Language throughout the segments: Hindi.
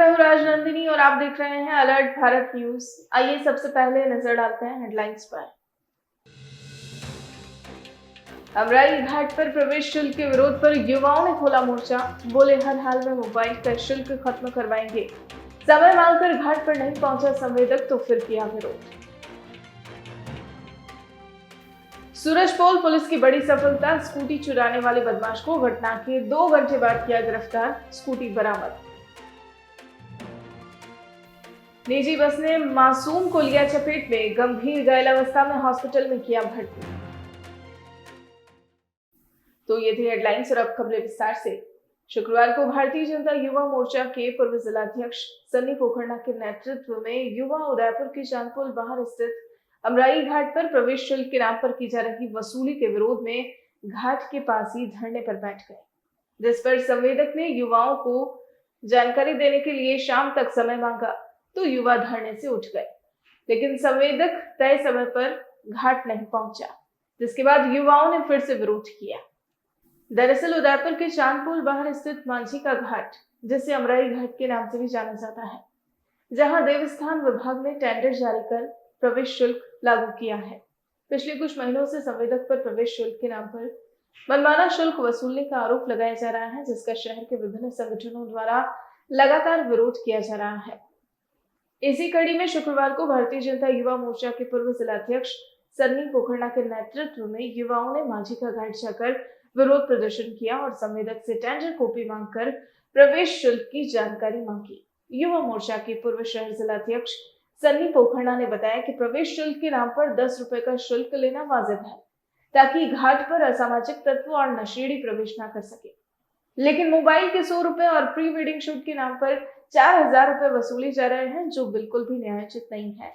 मैं हूँ राजनंदिनी और आप देख रहे हैं अलर्ट भारत न्यूज। आइए सबसे पहले नजर डालते हैं हेडलाइंस पर। अमराई घाट पर प्रवेश शुल्क के विरोध पर युवाओं ने खोला मोर्चा। बोले हर हाल में मोबाइल का शुल्क खत्म करवाएंगे। समय मांगकर घाट पर नहीं पहुंचा संवेदक तो फिर किया विरोध। सूरजपोल पुलिस की बड़ी सफलता, स्कूटी चुराने वाले बदमाश को घटना के 2 घंटे बाद किया गिरफ्तार, स्कूटी बरामद। निजी बस ने मासूम को लिया चपेट में, गंभीर घायल अवस्था में हॉस्पिटल में किया भर्ती। तो ये थी हेडलाइंस और अब खबरें विस्तार से। शुक्रवार को भारतीय जनता युवा मोर्चा के पूर्व जिलाध्यक्ष सन्नी पोखरना के नेतृत्व में युवा उदयपुर के चांदपुल बाहर स्थित अमराई घाट पर प्रवेश शुल्क के नाम पर की जा रही वसूली के विरोध में घाट के पास ही धरने पर बैठ गए, जिस पर संवेदक ने युवाओं को जानकारी देने के लिए शाम तक समय मांगा तो युवा धरने से उठ गए, लेकिन संवेदक तय समय पर घाट नहीं पहुंचा, जिसके बाद युवाओं ने फिर से विरोध किया। दरअसल उदयपुर के चांदपुल बाहर स्थित मांझी का घाट, जिसे अमराई घाट के नाम से भी जाना जाता है, जहां देवस्थान विभाग ने टेंडर जारी कर प्रवेश शुल्क लागू किया है। पिछले कुछ महीनों से संवेदक पर प्रवेश शुल्क के नाम पर मनमाना शुल्क वसूलने का आरोप लगाया जा रहा है, जिसका शहर के विभिन्न संगठनों द्वारा लगातार विरोध किया जा रहा है। इसी कड़ी में शुक्रवार को भारतीय जनता युवा मोर्चा के पूर्व जिलाध्यक्ष सन्नी पोखरना के नेतृत्व में युवाओं ने मांझी का घाट जाकर विरोध प्रदर्शन किया और संवेदक से टेंडर कॉपी मांगकर प्रवेश शुल्क की जानकारी मांगी। युवा मोर्चा के पूर्व शहर जिलाध्यक्ष सन्नी पोखरना ने बताया कि प्रवेश शुल्क के नाम पर 10 रुपए का शुल्क लेना वाजिब है, ताकि घाट पर असामाजिक तत्व और नशेड़ी प्रवेश न कर सके, लेकिन मोबाइल के 100 रुपए और प्री वेडिंग शूट के नाम पर 4000 रुपए वसूले जा रहे हैं, जो बिल्कुल भी न्यायोचित नहीं है।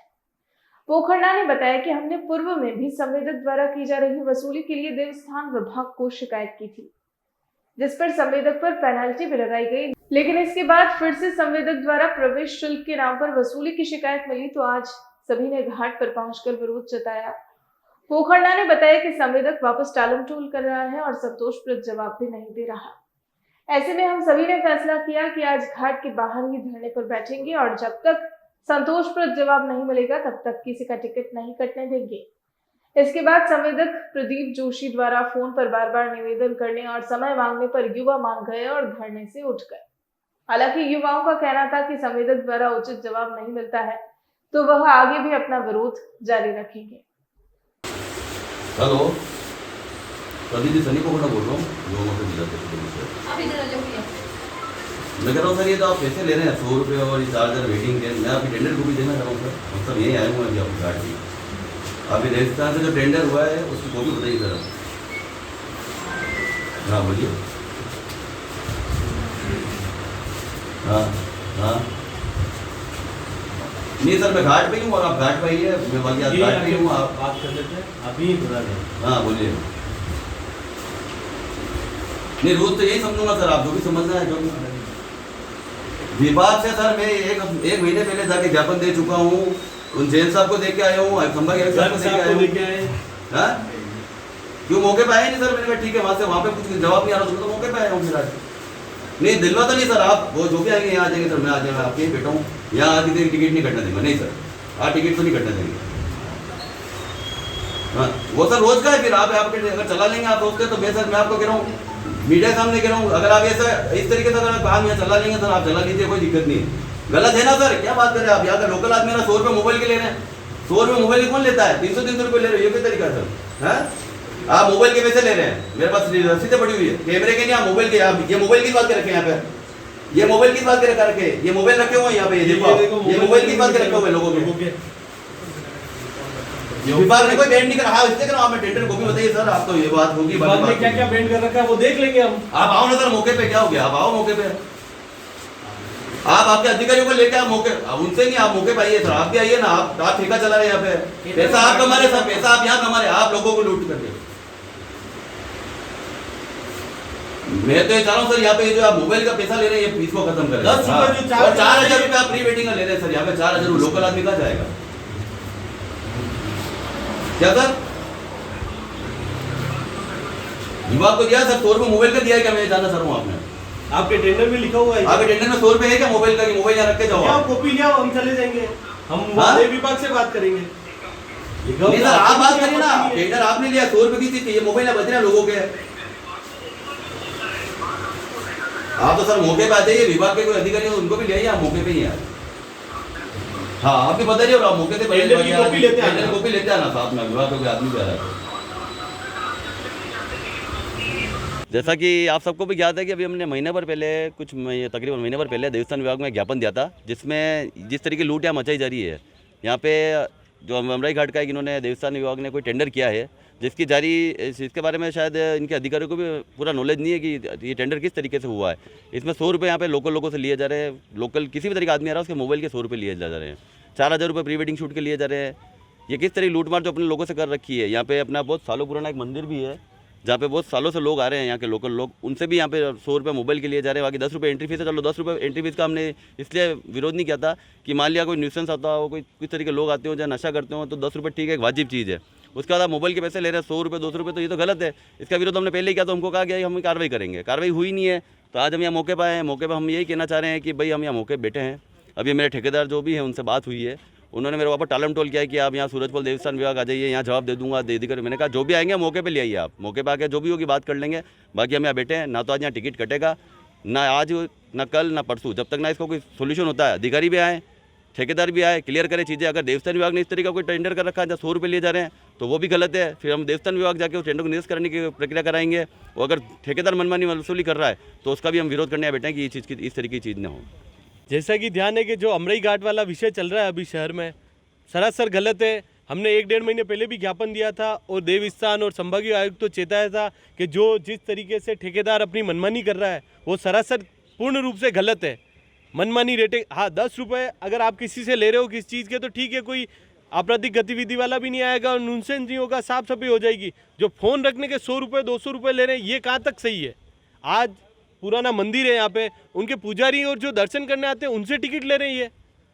पोखरना ने बताया कि हमने पूर्व में भी संवेदक द्वारा की जा रही वसूली के लिए देवस्थान विभाग को शिकायत की थी, जिस पर संवेदक पर पेनल्टी भी लगाई गई, लेकिन इसके बाद फिर से संवेदक द्वारा प्रवेश शुल्क के नाम पर वसूली की शिकायत मिली तो आज सभी ने घाट पर पहुंचकर विरोध जताया। पोखरना ने बताया कि संवेदक वापस टालमटोल कर रहा है और संतोषप्रद जवाब भी नहीं दे रहा। ऐसे में हम सभी ने फैसला किया कि आज घाट के बाहर ही धरने पर बैठेंगे और जब तक संतोषप्रद जवाब नहीं मिलेगा तब तक किसी का टिकट नहीं कटने देंगे। इसके बाद संवेदक प्रदीप जोशी द्वारा फोन पर बार बार निवेदन करने और समय मांगने पर युवा मान गए और धरने से उठ गए। हालांकि युवाओं का कहना था कि संवेदक द्वारा उचित जवाब नहीं मिलता है तो वह आगे भी अपना विरोध जारी रखेंगे। हेलो, प्रदीप जी सन्नी पोखरना बोल रहा हूँ। मैं कह रहा हूँ सर, ये तो आप पैसे ले रहे हैं 100 रुपये और 4000 वेटिंग के, मैं आपकी टेंडर कॉपी देना चाह रहा हूँ सर। हम सब यहीं आए हुए हैं अभी आपकी घाट की। अभी रेगिस्तान से जो टेंडर हुआ है उसकी कॉपी बताइए सर। हाँ बोलिए। हाँ हाँ नहीं सर, मैं घाट पे ही हूँ और आप घाट पे ही है, मैं बाकी आप घाट पे ही हूँ। आप बात कर लेते हैं अभी बता दें। हाँ बोलिए। नहीं रोज तो यही समझूंगा सर, आप जो भी समझना है जो भी। विभाग से सर मैं एक महीने पहले जाके ज्ञापन दे चुका हूँ, उन जैन साहब को देख के आया हूँ, संभाग हाँ क्यों मौके पे आए नहीं सर। मैंने कहा ठीक है, वहाँ पे कुछ जवाब नहीं आ रहा तो मौके पे आया हूँ फिर आज। नहीं दिलवा तो नहीं सर, आप वो जो भी आएंगे यहाँ आ जाएंगे सर, मैं आ जाएगा आपके बैठा हूँ यहाँ, आके देर टिकट नहीं कटने देंगे। नहीं सर हाँ टिकट तो नहीं कटने देंगे। हाँ वो सर रोज का है, फिर आप अगर चला लेंगे आप रोज के तो मैं सर मैं आपको कह रहा हूँ, मीडिया सामने कह रहा हूँ, अगर आप ऐसा इस तरीके से अगर काम यहाँ चला लेंगे सर, आप चला लीजिए, कोई दिक्कत नहीं है। गलत है ना सर, क्या बात कर रहे हैं आप। यहाँ का लोकल आदमी ना 100 रुपये मोबाइल के ले रहे हैं। 100 रुपये मोबाइल कौन लेता है? 300 रुपये ले रहे हो, ये क्या तरीका है सर? है आप मोबाइल के पैसे ले रहे हैं, मेरे पास रसीदें पड़ी हुई है कैमरे के, नहीं आप मोबाइल के। आप ये मोबाइल की बात कर रखे हैं यहाँ पे, ये मोबाइल की बात कर रखे, ये मोबाइल रखे हुए यहाँ पे, ये देखो ये मोबाइल की बात कर रखे हुए लोगों के। विभाग ने कोई बैंड नहीं करा। हाँ इसलिए करो, आप टेंडर को भी बताइए सर, आप तो ये बात होगी बाद में क्या क्या बैंड कर रखा है वो देख लेंगे हम। आप आओ ना सर मौके पे, क्या हो गया, आप आओ मौके पे, आप आपके अधिकारियों को लेके आप मौके, अब उनसे नहीं आप मौके पे आइए सर, आप भी आइए ना। आप ठेका चला रहे यहाँ पे, पैसा आप कमा रहे सर, पैसा आप यहाँ कमा रहे, आप लोगों को लूट करके। मैं तो ये चाह रहा हूँ सर, यहाँ पे जो आप मोबाइल का पैसा ले रहे हैं ये फीस को खत्म करें। 4000 रुपये आप प्री वेडिंग का ले रहे हैं सर, यहाँ पे 4000 लोकल आदमी कहाँ जाएगा? क्या सर विभाग को दिया सर 100 रुपये मोबाइल का दिया है क्या? मैं जानना चाह रहा हूँ आपने आपके टेंडर में लिखा हुआ है आपके टेंडर में 100 रुपए है क्या मोबाइल का? मोबाइल यहाँ रख के जाओ क्या आप। कॉपी ले आओ, हम चले जाएंगे, हम वाणिज्य विभाग से बात करेंगे। नहीं सर, आप बात करिए ना, टेंडर आपने लिया 100 रुपए की चीज, ये मोबाइल बच रहे हैं लोगों के। आप तो सर मौके पे आ जाइए, विभाग के कोई अधिकारी हो उनको भी ले आइए, आप मौके पे ही हैं। हाँ आपकी पता नहीं, और आप मौके से टेंडर की कॉपी लेते आना। टेंडर कॉपी लेते आना साथ में, विभाग का कोई आदमी भी आ रहा है। जैसा कि आप सबको भी ज्ञात है कि अभी हमने महीने भर पहले तकरीबन महीने भर पहले देवस्थान विभाग में ज्ञापन दिया था, जिसमें जिस तरीके लूट यहाँ मचाई जा रही है यहाँ पे, जो अमराई घाट का है कि इन्होंने देवस्थान विभाग ने कोई टेंडर किया है जिसके बारे में शायद इनके अधिकारियों को भी पूरा नॉलेज नहीं है कि ये टेंडर किस तरीके से हुआ है। इसमें 100 रुपये यहाँ पे लोगों से लिए जा रहे हैं, लोकल किसी भी तरीके आदमी आ रहा है उसके मोबाइल के 100 रुपये लिए जा रहे हैं, 4000 रुपये प्री वेडिंग शूट के लिए जा रहे हैं। ये किस तरह लूटमार जो अपने लोगों से कर रखी है। यहाँ पे अपना बहुत सालों पुराना एक मंदिर भी है जहाँ पे बहुत सालों से लोग आ रहे हैं, यहाँ के लोकल लोग, उनसे भी यहाँ पे 100 रुपये मोबाइल के लिए जा रहे हैं। बाकी 10 रुपये एंट्री फीस है, चलो 10 रुपये एंट्री फीस का हमने इसलिए विरोध नहीं किया था कि मान लिया कोई न्यूसेंस आता हो, कोई किस तरीके लोग आते हो जहाँ नशा करते हो, तो 10 रुपये ठीक है, एक वाजिब चीज़ है। उसके बाद आप मोबाइल के पैसे ले रहे हैं 100 रुपये 200 रुपये, तो ये तो गलत है। इसका विरोध हमने पहले ही किया, तो हमको कहा गया हम कार्रवाई करेंगे, कार्रवाई हुई नहीं है। तो आज हम यहाँ मौके पर आए हैं, मौके पर हम यही कहना चाह रहे हैं कि भाई हम यहाँ मौके पर बैठे हैं। अभी मेरे ठेकेदार जो भी हैं उनसे बात हुई है, उन्होंने मेरे वापस टालम टोल किया है कि आप यहाँ सूरजपुर देवस्थान विभाग आ जाइए, यहाँ जवाब दे दूंगा, दे देकर मैंने कहा जो भी आएंगे मौके पे ले आइए, आप मौके पे आके जो भी होगी बात कर लेंगे। बाकी हम यहाँ बैठे हैं, ना तो आज यहाँ टिकट कटेगा, ना आज ना कल ना परसों, जब तक ना इसका कोई सोल्यूशन होता है। अधिकारी भी आए, ठेकेदार भी आए, क्लियर करे चीज़ें। अगर देवस्थान विभाग ने इस तरीके का कोई टेंडर कर रखा है जहाँ 100 रुपये लिए जा रहे हैं तो वो भी गलत है। फिर हम देवस्थान विभाग जाके उस टेंडर को निरस्त करने की प्रक्रिया कराएंगे। और अगर ठेकेदार मनमानी वसूली कर रहा है तो उसका भी हम विरोध करने बैठे हैं कि ये चीज़ की इस तरीके की चीज़ ना हो। जैसा कि ध्यान है कि जो अमराई घाट वाला विषय चल रहा है अभी शहर में, सरासर गलत है। हमने 1-1.5 महीने पहले भी ज्ञापन दिया था और देवस्थान और संभागीय आयुक्त तो चेताया था कि जो जिस तरीके से ठेकेदार अपनी मनमानी कर रहा है वो सरासर पूर्ण रूप से गलत है। मनमानी रेटिंग, हाँ 10 रुपये अगर आप किसी से ले रहे हो किस चीज़ के तो ठीक है, कोई आपराधिक गतिविधि वाला भी नहीं आएगा और नुनसेंस नहीं होगा, साफ सफाई हो जाएगी। जो फ़ोन रखने के 100 रुपये 200 रुपये ले रहे हैं ये कहाँ तक सही है। आज पुराना मंदिर है यहाँ पे, उनके पुजारी और जो दर्शन करने आते हैं उनसे टिकट ले रहे हैं।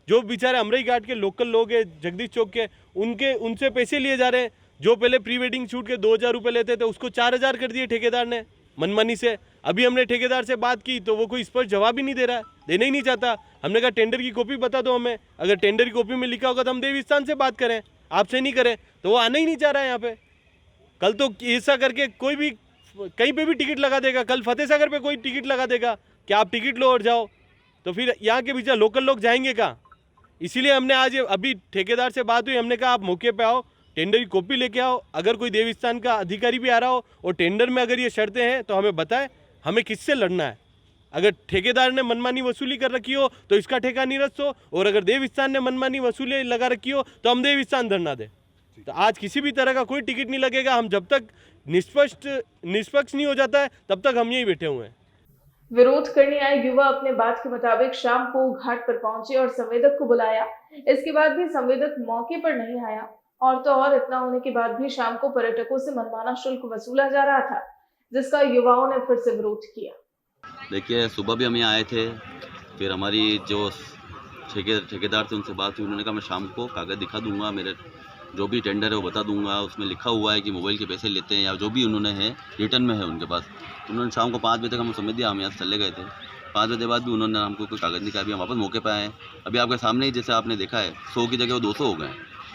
जो बेचारे अमराई घाट के लोकल लोग हैं, जगदीश चौक के, उनसे पैसे लिए जा रहे हैं। जो पहले प्री वेडिंग शूट के 2000 रुपये लेते थे उसको 4000 कर दिए ठेकेदार ने मनमानी से। अभी हमने ठेकेदार से बात की तो वो कोई स्पष्ट जवाब ही नहीं दे रहा है, देना ही नहीं चाहता। हमने कहा टेंडर की कॉपी बता दो हमें, अगर टेंडर की कॉपी में लिखा होगा तो हम देवस्थान से बात करें, आपसे नहीं करें। तो वो आना ही नहीं चाह रहा है यहाँ पे। कल तो ऐसा करके कोई भी कहीं पे भी टिकट लगा देगा, कल फतेह सागर पे कोई टिकट लगा देगा कि आप टिकट लो और जाओ, तो फिर यहाँ के बीच लोकल लोग जाएंगे कहाँ। इसीलिए हमने आज अभी ठेकेदार से बात हुई, हमने कहा आप मौके पे आओ, टेंडर की कॉपी लेके आओ। अगर कोई देवस्थान का अधिकारी भी आ रहा हो और टेंडर में अगर ये शर्तें हैं तो हमें बताएं, हमें किससे लड़ना है। अगर ठेकेदार ने मनमानी वसूली कर रखी हो तो इसका ठेका निरस्त हो, और अगर देवस्थान ने मनमानी वसूली लगा रखी हो तो हम देवस्थान धरना दें। तो आज किसी भी तरह का कोई टिकट नहीं लगेगा। हम जब तक निष्पक्ष नहीं हो जाता है तब तक हम यहीं बैठे हुए हैं। विरोध करने आए युवा अपने बात के मुताबिक शाम को घाट पर पहुंचे और संवेदक को बुलाया। इसके बाद भी संवेदक मौके पर नहीं आया, और तो और इतना होने के बाद भी शाम को पर्यटकों से मनमाना शुल्क वसूला जा रहा था, जिसका युवाओं ने फिर से विरोध किया। देखिए सुबह भी हम यहाँ आए थे, फिर हमारी जो ठेकेदार थे उनसे बात हुई, उन्होंने कहा मैं शाम को कागज़ दिखा दूंगा, मेरे जो भी टेंडर है वो बता दूंगा, उसमें लिखा हुआ है कि मोबाइल के पैसे लेते हैं या जो भी उन्होंने है रिटर्न में है उनके पास। उन्होंने शाम को 5 बजे तक हमें समझ दिया, हम यहाँ से चले गए थे। 5 बजे बाद भी उन्होंने हमको कोई कागज़ नहीं कहा। अभी हम वापस मौके पर आए। अभी आपके सामने ही जैसे आपने देखा है 100 की जगह वो 200 हो गए,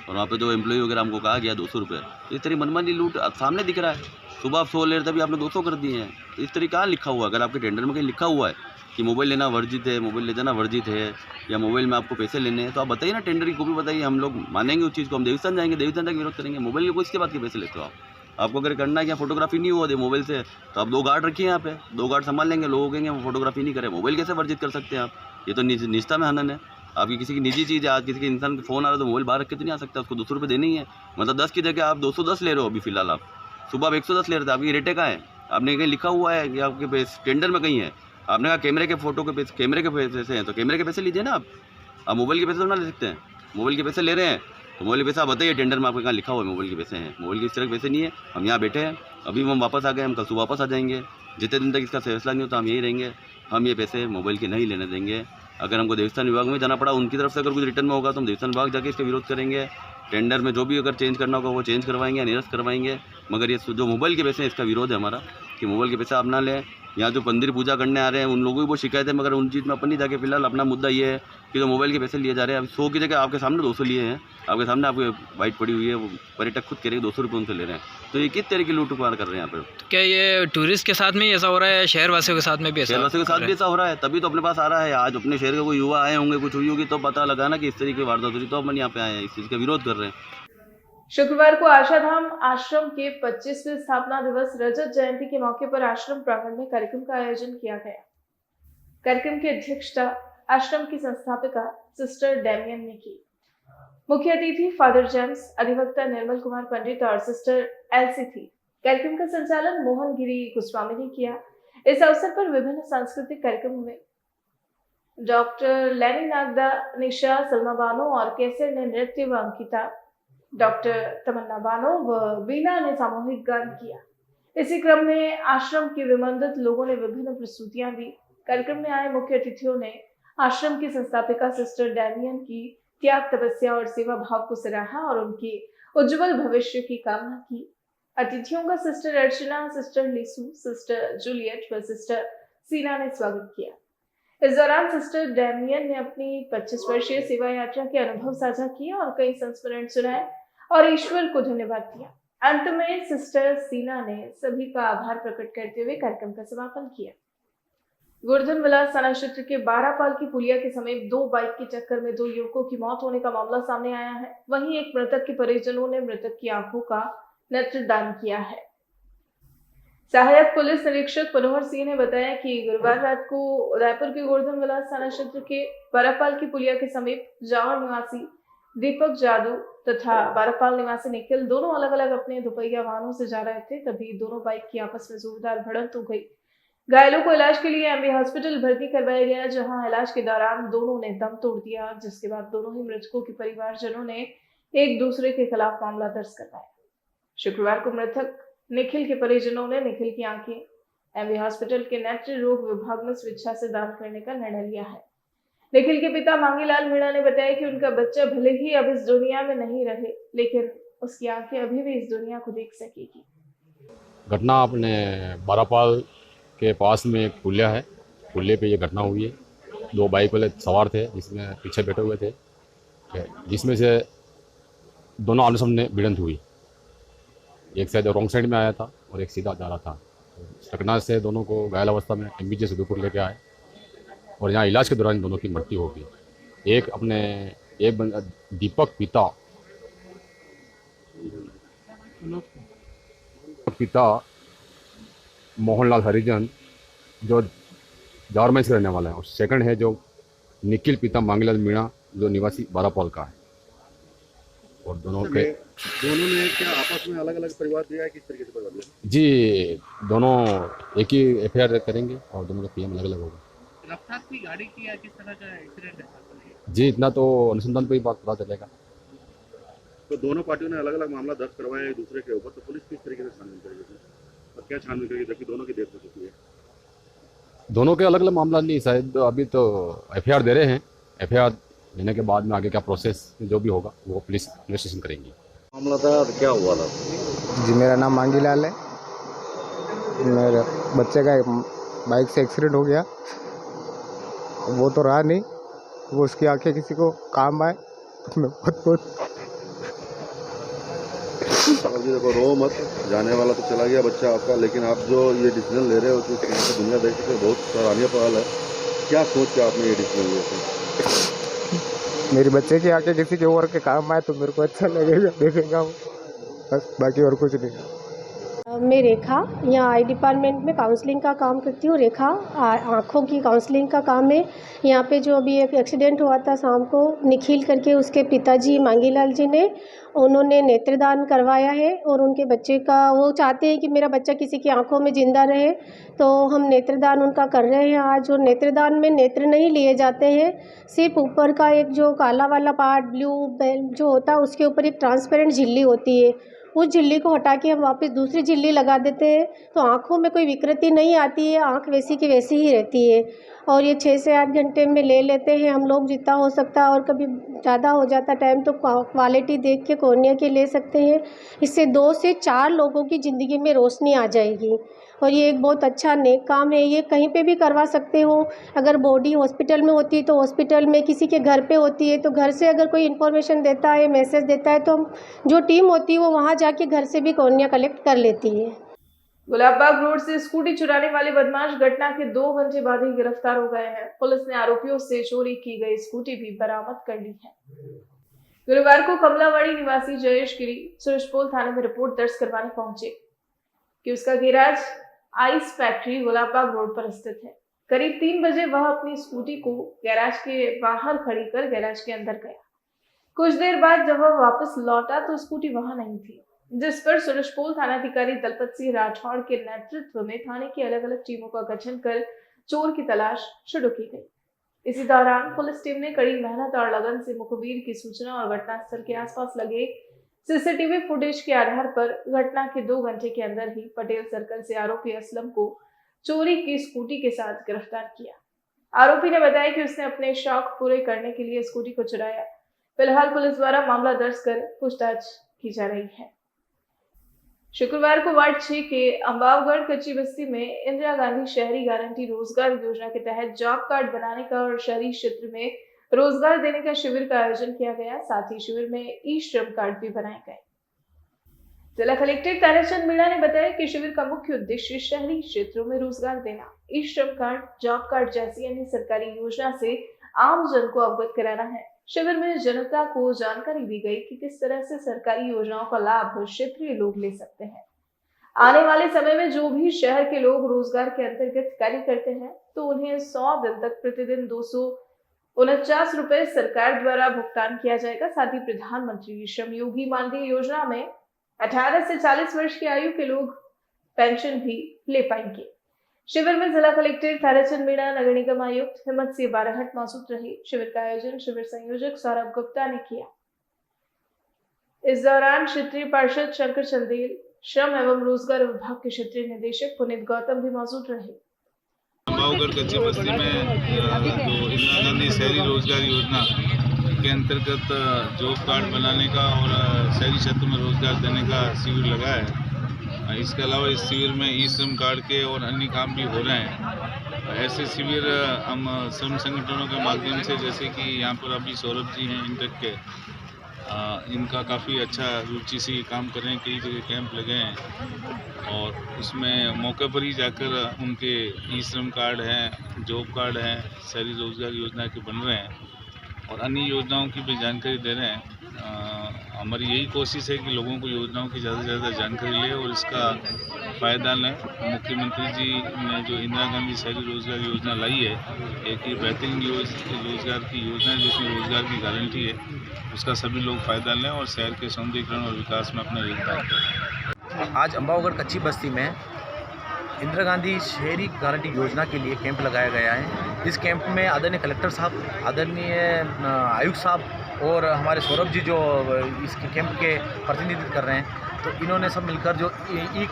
और वहाँ पे जो एम्प्लॉय वगैरह हमको कहा गया 200 रुपये। इस तरह मनमानी लूट सामने दिख रहा है। सुबह आप 100 ले रहे थे, अभी आपने 200 कर दिए हैं। इस तरह कहाँ लिखा हुआ है? अगर आपके टेंडर में कहीं लिखा हुआ है कि मोबाइल लेना वर्जित है, मोबाइल ले जाना वर्जित है, या मोबाइल में आपको पैसे लेने हैं, तो आप बताइए ना, टेंडर की कॉपी बताइए, हम लोग मानेंगे उस चीज़ को। हम देवस्थान जाएंगे, देवस्थान जाकर विरोध करेंगे। मोबाइल के कोई इसके बाद के पैसे लेते हो आप? आपको अगर करना है कि फोटोग्राफी नहीं हुआ दे मोबाइल से, तो आप 2 गार्ड रखिए यहाँ पे, 2 गार्ड संभाल लेंगे। लोग कहेंगे वो फोटोग्राफी नहीं करें, मोबाइल कैसे वर्जित कर सकते हैं आप? ये तो निजता में हनन है। आपकी किसी की निजी चीज़ है, आज किसी के इंसान का फ़ोन आ रहा है तो मोबाइल बाहर रख के तो नहीं आ सकता, उसको 200 रुपये देने ही है। मतलब 10 की जगह आप 210 ले रहे हो अभी फिलहाल। आप सुबह आप 110 ले रहे थे, आपकी रेटे कहाँ है? आपने कहीं लिखा हुआ है कि आपके पैसे टेंडर में कहीं है? आपने कहा कैमरे के फोटो के पैसे, कैमरे के पैसे हैं तो कैमरे के पैसे लीजिए ना आप मोबाइल के पैसे तो ना ले सकते हैं। मोबाइल के पैसे ले रहे हैं तो मोबाइल के पैसे आप बताइए, टेंडर में आपके कहाँ लिखा हुआ है मोबाइल के पैसे हैं? मोबाइल के इस तरह के पैसे नहीं है। हम यहाँ बैठे हैं, अभी हम वापस आ गए, हम कल सुबह वापस आ जाएंगे। जितने दिन तक इसका फैसला नहीं होता हम यहीं रहेंगे। हम ये पैसे मोबाइल के नहीं लेने देंगे। अगर हमको देवस्थान विभाग में जाना पड़ा, उनकी तरफ से अगर कुछ रिटर्न में होगा तो हम देवस्थान विभाग जाके इसका विरोध करेंगे। टेंडर में जो भी अगर चेंज करना होगा वो चेंज करवाएंगे या निरस्त करवाएंगे। मगर ये जो मोबाइल के पैसे हैं इसका विरोध है हमारा, कि मोबाइल के पैसे आप ना लें। यहाँ जो मंदिर पूजा करने आ रहे हैं उन लोगों की वो शिकायत है, मगर उन चीज़ में अपन नहीं जाके फिलहाल अपना मुद्दा ये है कि जो मोबाइल के पैसे लिए जा रहे हैं, अभी 100 की जगह आपके सामने 200 लिए हैं, आपके सामने आपके बाइट पड़ी हुई है, वो पर्यटक खुद कह रहे हैं 200 रुपये उनसे ले रहे हैं, तो ये किस तरह की लूटपाट कर रहे हैं यहाँ पे। क्या ये टूरिस्ट के साथ में ही ऐसा हो रहा है, शहरवासियों के साथ में भी ऐसा शहरवासियों के साथ भी ऐसा हो रहा है, तभी तो अपने पास आ रहा है। आज अपने शहर के कोई युवा आए होंगे, कुछ हुई होगी तो पता लगा ना कि इस तरीके की वारदात हो रही, तो अपन यहाँ पे आए हैं, इस चीज़ का विरोध कर रहे हैं। शुक्रवार को आशाधाम आश्रम के 25वें स्थापना दिवस रजत जयंती के मौके पर आश्रम प्रांगण में कार्यक्रम का आयोजन किया गया। कार्यक्रम की अध्यक्षता आश्रम की संस्थापिका सिस्टर डेमियन ने की। मुख्य अतिथि फादर जेम्स, अधिवक्ता निर्मल कुमार पंडित और सिस्टर एलसी थी। कार्यक्रम का संचालन मोहन गिरी गोस्वामी ने किया। इस अवसर पर विभिन्न सांस्कृतिक कार्यक्रमों में डॉक्टर लेनी नागदा, निशा, सलमा बानो और कैसर ने नृत्य व अंकिता, डॉक्टर तमन्ना बानो व बीना ने सामूहिक गान किया। इसी क्रम में आश्रम के विमंदित लोगों ने विभिन्न प्रस्तुतियां दी। कार्यक्रम में आए मुख्य अतिथियों ने आश्रम की संस्थापिका सिस्टर डेमियन की त्याग, तपस्या और सेवा भाव को सराहा और उनके उज्जवल भविष्य की कामना की। अतिथियों का सिस्टर अर्चना, सिस्टर लिसू, सिस्टर जूलियट व सिस्टर सीना ने स्वागत किया। इस दौरान सिस्टर डेमियन ने अपनी 25 वर्षीय सेवा यात्रा के अनुभव साझा किए और कई संस्मरण सुनाए और ईश्वर को धन्यवाद दिया। अंत में सिस्टर सीना ने सभी का आभार प्रकट करते हुए कार्यक्रम का समापन किया। गोवर्धन विलास थाना क्षेत्र के बारापाल की पुलिया के समीप 2 बाइक की टक्कर में 2 युवकों की मौत होने का मामला सामने आया है। वहीं एक मृतक के परिजनों ने मृतक की आंखों का नेत्रदान किया है। सहायक पुलिस निरीक्षक मनोहर सिंह ने बताया कि गुरुवार रात को उदयपुर के गोवर्धन विलास थाना क्षेत्र के बारापाल की पुलिया के समीप जावर निवासी दीपक जादू तथा बारापाल निवासी निखिल दोनों अलग अलग अपने दोपहिया वाहनों से जा रहे थे। तभी दोनों बाइक की आपस में जोरदार भिड़ंत हो गई। घायलों को इलाज के लिए एमबी हॉस्पिटल भर्ती करवाया गया, जहां इलाज के दौरान दोनों ने दम तोड़ दिया, जिसके बाद दोनों ही मृतकों के परिवारजनों ने एक दूसरे के खिलाफ मामला दर्ज करवाया। शुक्रवार को मृतक निखिल के परिजनों ने निखिल की आंखें एमबी हॉस्पिटल के नेत्र रोग विभाग में स्वेच्छा से दान करने का निर्णय लिया है। निखिल के पिता मांगीलाल मीणा ने बताया कि उनका बच्चा भले ही अब इस दुनिया में नहीं रहे, लेकिन उसकी आंखें अभी भी इस दुनिया को देख सकेगी। घटना अपने बारापाल के पास में एक पुलिया है, पुलिया पे ये घटना हुई है। 2 बाइक वाले सवार थे जिसमें पीछे बैठे हुए थे, जिसमें से दोनों आमने सामने भिड़ंत हुई। एक शायद रॉन्ग साइड में आया था और एक सीधा जा रहा था। घटना से दोनों को घायल अवस्था में एमबीजे उदयपुर लेके आए और यहाँ इलाज के दौरान दोनों की मृत्यु हो गई। एक दीपक पिता मोहनलाल हरिजन जो जावरमंच से रहने वाला है, और सेकंड है जो निखिल पिता मांगीलाल मीणा जो निवासी बारापाल का है। और दोनों ने क्या आपस में अलग अलग परिवार दिया है, किस तरीके से परिवार दिया? जी, दोनों एक ही एफआईआर करेंगे और दोनों का पीएम अलग अलग होगा। रफ्तार की गाड़ी की या किस तरह का एक्सीडेंट है? जी, इतना तो अनुसंधान पे ही बात पता चलेगा। तो दोनों पार्टियों ने अलग अलग मामला दर्ज करवाया एक दूसरे के ऊपर, तो पुलिस किस तरीके से छानबीन करेगी और क्या छानबीन करेगी, जबकि दोनों की डेथ हो चुकी है? दोनों के अलग अलग मामला नहीं, शायद अभी तो एफआईआर दे रहे हैं। एफआईआर देने के बाद में आगे क्या प्रोसेस जो भी होगा वो पुलिस इन्वेस्टिगेशन करेंगी। मामला था और क्या हुआ था? जी, मेरा नाम मांगीलाल है। मेरे बच्चे का बाइक से एक्सीडेंट हो गया, वो तो रहा नहीं, वो उसकी आंखें किसी को काम आए। मैं बहुत जी देखो, रो मत, जाने वाला तो चला गया बच्चा आपका, लेकिन आप जो ये डिसीजन ले रहे हो कि यहाँ से दुनिया देख सके, बहुत सराहनीय पहल है। क्या सोच के आपने ये डिसीजन लिया? मेरे बच्चे की आंखें किसी के और के काम आए तो मेरे को अच्छा लगेगा, देखेगा वो, बस, बाकी और कुछ नहीं। मैं रेखा यहाँ आई डिपार्टमेंट में काउंसलिंग का काम करती हूँ। रेखा आँखों की काउंसलिंग का काम है। यहाँ पे जो अभी एक एक्सीडेंट हुआ था शाम को, निखिल करके उसके पिताजी मांगीलाल जी ने, उन्होंने नेत्रदान करवाया है और उनके बच्चे का, वो चाहते हैं कि मेरा बच्चा किसी की आंखों में जिंदा रहे, तो हम नेत्रदान उनका कर रहे हैं आज। और नेत्रदान में नेत्र नहीं लिए जाते हैं, सिर्फ ऊपर का एक जो काला वाला पार्ट, ब्लू जो होता है, उसके ऊपर एक ट्रांसपेरेंट झिल्ली होती है, उस झिल्ली को हटा के हम वापस दूसरी झिल्ली लगा देते हैं, तो आँखों में कोई विकृति नहीं आती है, आँख वैसी की वैसी ही रहती है। और ये 6 से 8 घंटे में ले लेते हैं हम लोग, जितना हो सकता है, और कभी ज़्यादा हो जाता टाइम तो क्वालिटी देख के कॉर्निया के ले सकते हैं। इससे 2 से 4 लोगों की ज़िंदगी में रोशनी आ जाएगी। और ये एक बहुत अच्छा नेक काम है। ये कहीं पे भी करवा सकते हो। अगर बॉडी हॉस्पिटल में होती है तो हॉस्पिटल में, किसी के घर पे होती है तो घर से अगर कोई इन्फॉर्मेशन देता है, मैसेज देता है, तो जो टीम होती है वो वहाँ जाके घर से भी कॉलोनियाँ कलेक्ट कर लेती है। गुलाबबाग रोड से स्कूटी चुराने वाले बदमाश घटना के 2 घंटे बाद ही गिरफ्तार हो गए हैं। पुलिस ने आरोपियों से चोरी की गई स्कूटी भी बरामद कर ली है। गुरुवार को कमलावाड़ी निवासी जयेश गिरी सुरजपोल थाने में रिपोर्ट दर्ज करवाने पहुंचे कि उसका garage ice factory Gulabbagh road पर स्थित है। करीब 3 बजे वह अपनी स्कूटी को गैराज के बाहर खड़ी कर गैराज के अंदर गया। कुछ देर बाद जब वह वापस लौटा तो स्कूटी वहां नहीं थी, जिस पर सुरजपोल थानाधिकारी दलपत सिंह राठौड़ के नेतृत्व में थाने की अलग अलग टीमों का गठन कर चोर की तलाश शुरू की गई। इसी दौरान पुलिस टीम ने कड़ी मेहनत और लगन से मुखबिर की सूचना और घटनास्थल के आसपास लगे सीसीटीवी फुटेज के आधार पर घटना के 2 घंटे के अंदर ही पटेल सर्कल से आरोपी असलम को चोरी की स्कूटी के साथ गिरफ्तार किया। आरोपी ने बताया कि उसने अपने शौक पूरे करने के लिए स्कूटी को चुराया। फिलहाल पुलिस द्वारा मामला दर्ज कर पूछताछ की जा रही है। शुक्रवार को वार्ड 6 के अंबावगढ़ कच्ची बस्ती में इंदिरा गांधी शहरी गारंटी रोजगार योजना के तहत जॉब कार्ड बनाने का और शहरी क्षेत्र में रोजगार देने का शिविर का आयोजन किया गया। साथ ही शिविर में ई श्रम कार्ड भी बनाए गए। जिला कलेक्टर ताराचंद मीणा ने बताया कि शिविर का मुख्य उद्देश्य शहरी क्षेत्रों में रोजगार देना, ई श्रम कार्ड, जॉब कार्ड जैसी अन्य सरकारी योजना से आम जन को अवगत कराना है। शिविर में जनता को जानकारी दी गई कि किस तरह से सरकारी योजनाओं का लाभ क्षेत्रीय लोग ले सकते हैं। आने वाले समय में जो भी शहर के लोग रोजगार के अंतर्गत कार्य करते हैं तो उन्हें 100 दिन तक प्रतिदिन 249 रुपए सरकार द्वारा भुगतान किया जाएगा। साथ ही प्रधानमंत्री श्रम योगी मानधन योजना में 18 से 40 वर्ष की आयु के लोग पेंशन भी ले पाएंगे। शिविर में जिला कलेक्टर ताराचंद मीणा, नगर निगम आयुक्त हिम्मत सिंह बाराहट मौजूद रहे। शिविर का आयोजन शिविर संयोजक सौरभ गुप्ता ने किया। इस दौरान क्षेत्रीय पार्षद शंकर चंदेल, श्रम एवं रोजगार विभाग के क्षेत्रीय निदेशक पुनीत गौतम भी मौजूद रहे। अंबावगढ़ कच्ची बस्ती में जो इंदिरा गांधी शहरी रोजगार योजना के अंतर्गत जॉब कार्ड बनाने का और शहरी क्षेत्र में रोजगार देने का शिविर लगा है। इसके अलावा इस शिविर में ई श्रम कार्ड के और अन्य काम भी हो रहे हैं। ऐसे शिविर हम श्रम संगठनों के माध्यम से, जैसे कि यहाँ पर अभी सौरभ जी हैं इंटेक के, इनका काफ़ी अच्छा रुचि से काम कर रहे हैं। कई जगह कैंप लगे हैं और उसमें मौके पर ही जाकर उनके ई श्रम कार्ड हैं, जॉब कार्ड हैं, शहरी रोजगार योजना के बन रहे हैं और अन्य योजनाओं की भी जानकारी दे रहे हैं। हमारी यही कोशिश है कि लोगों को योजनाओं की ज़्यादा से ज़्यादा जानकारी ले और इसका फ़ायदा लें। मुख्यमंत्री जी ने जो इंदिरा गांधी शहरी रोजगार योजना लाई है, एक ही बेहतरीन रोजगार की योजना है जिसमें रोजगार की गारंटी है, उसका सभी लोग फ़ायदा लें और शहर के सौंदर्यीकरण और विकास में अपना योगदान दें। आज अंबावगढ़ कच्ची बस्ती में इंदिरा गांधी शहरी गारंटी योजना के लिए कैंप लगाया गया है। इस कैंप में आदरणीय कलेक्टर साहब, आदरणीय आयुक्त साहब और हमारे सौरभ जी जो इस कैंप के प्रतिनिधित्व कर रहे हैं, तो इन्होंने सब मिलकर जो ई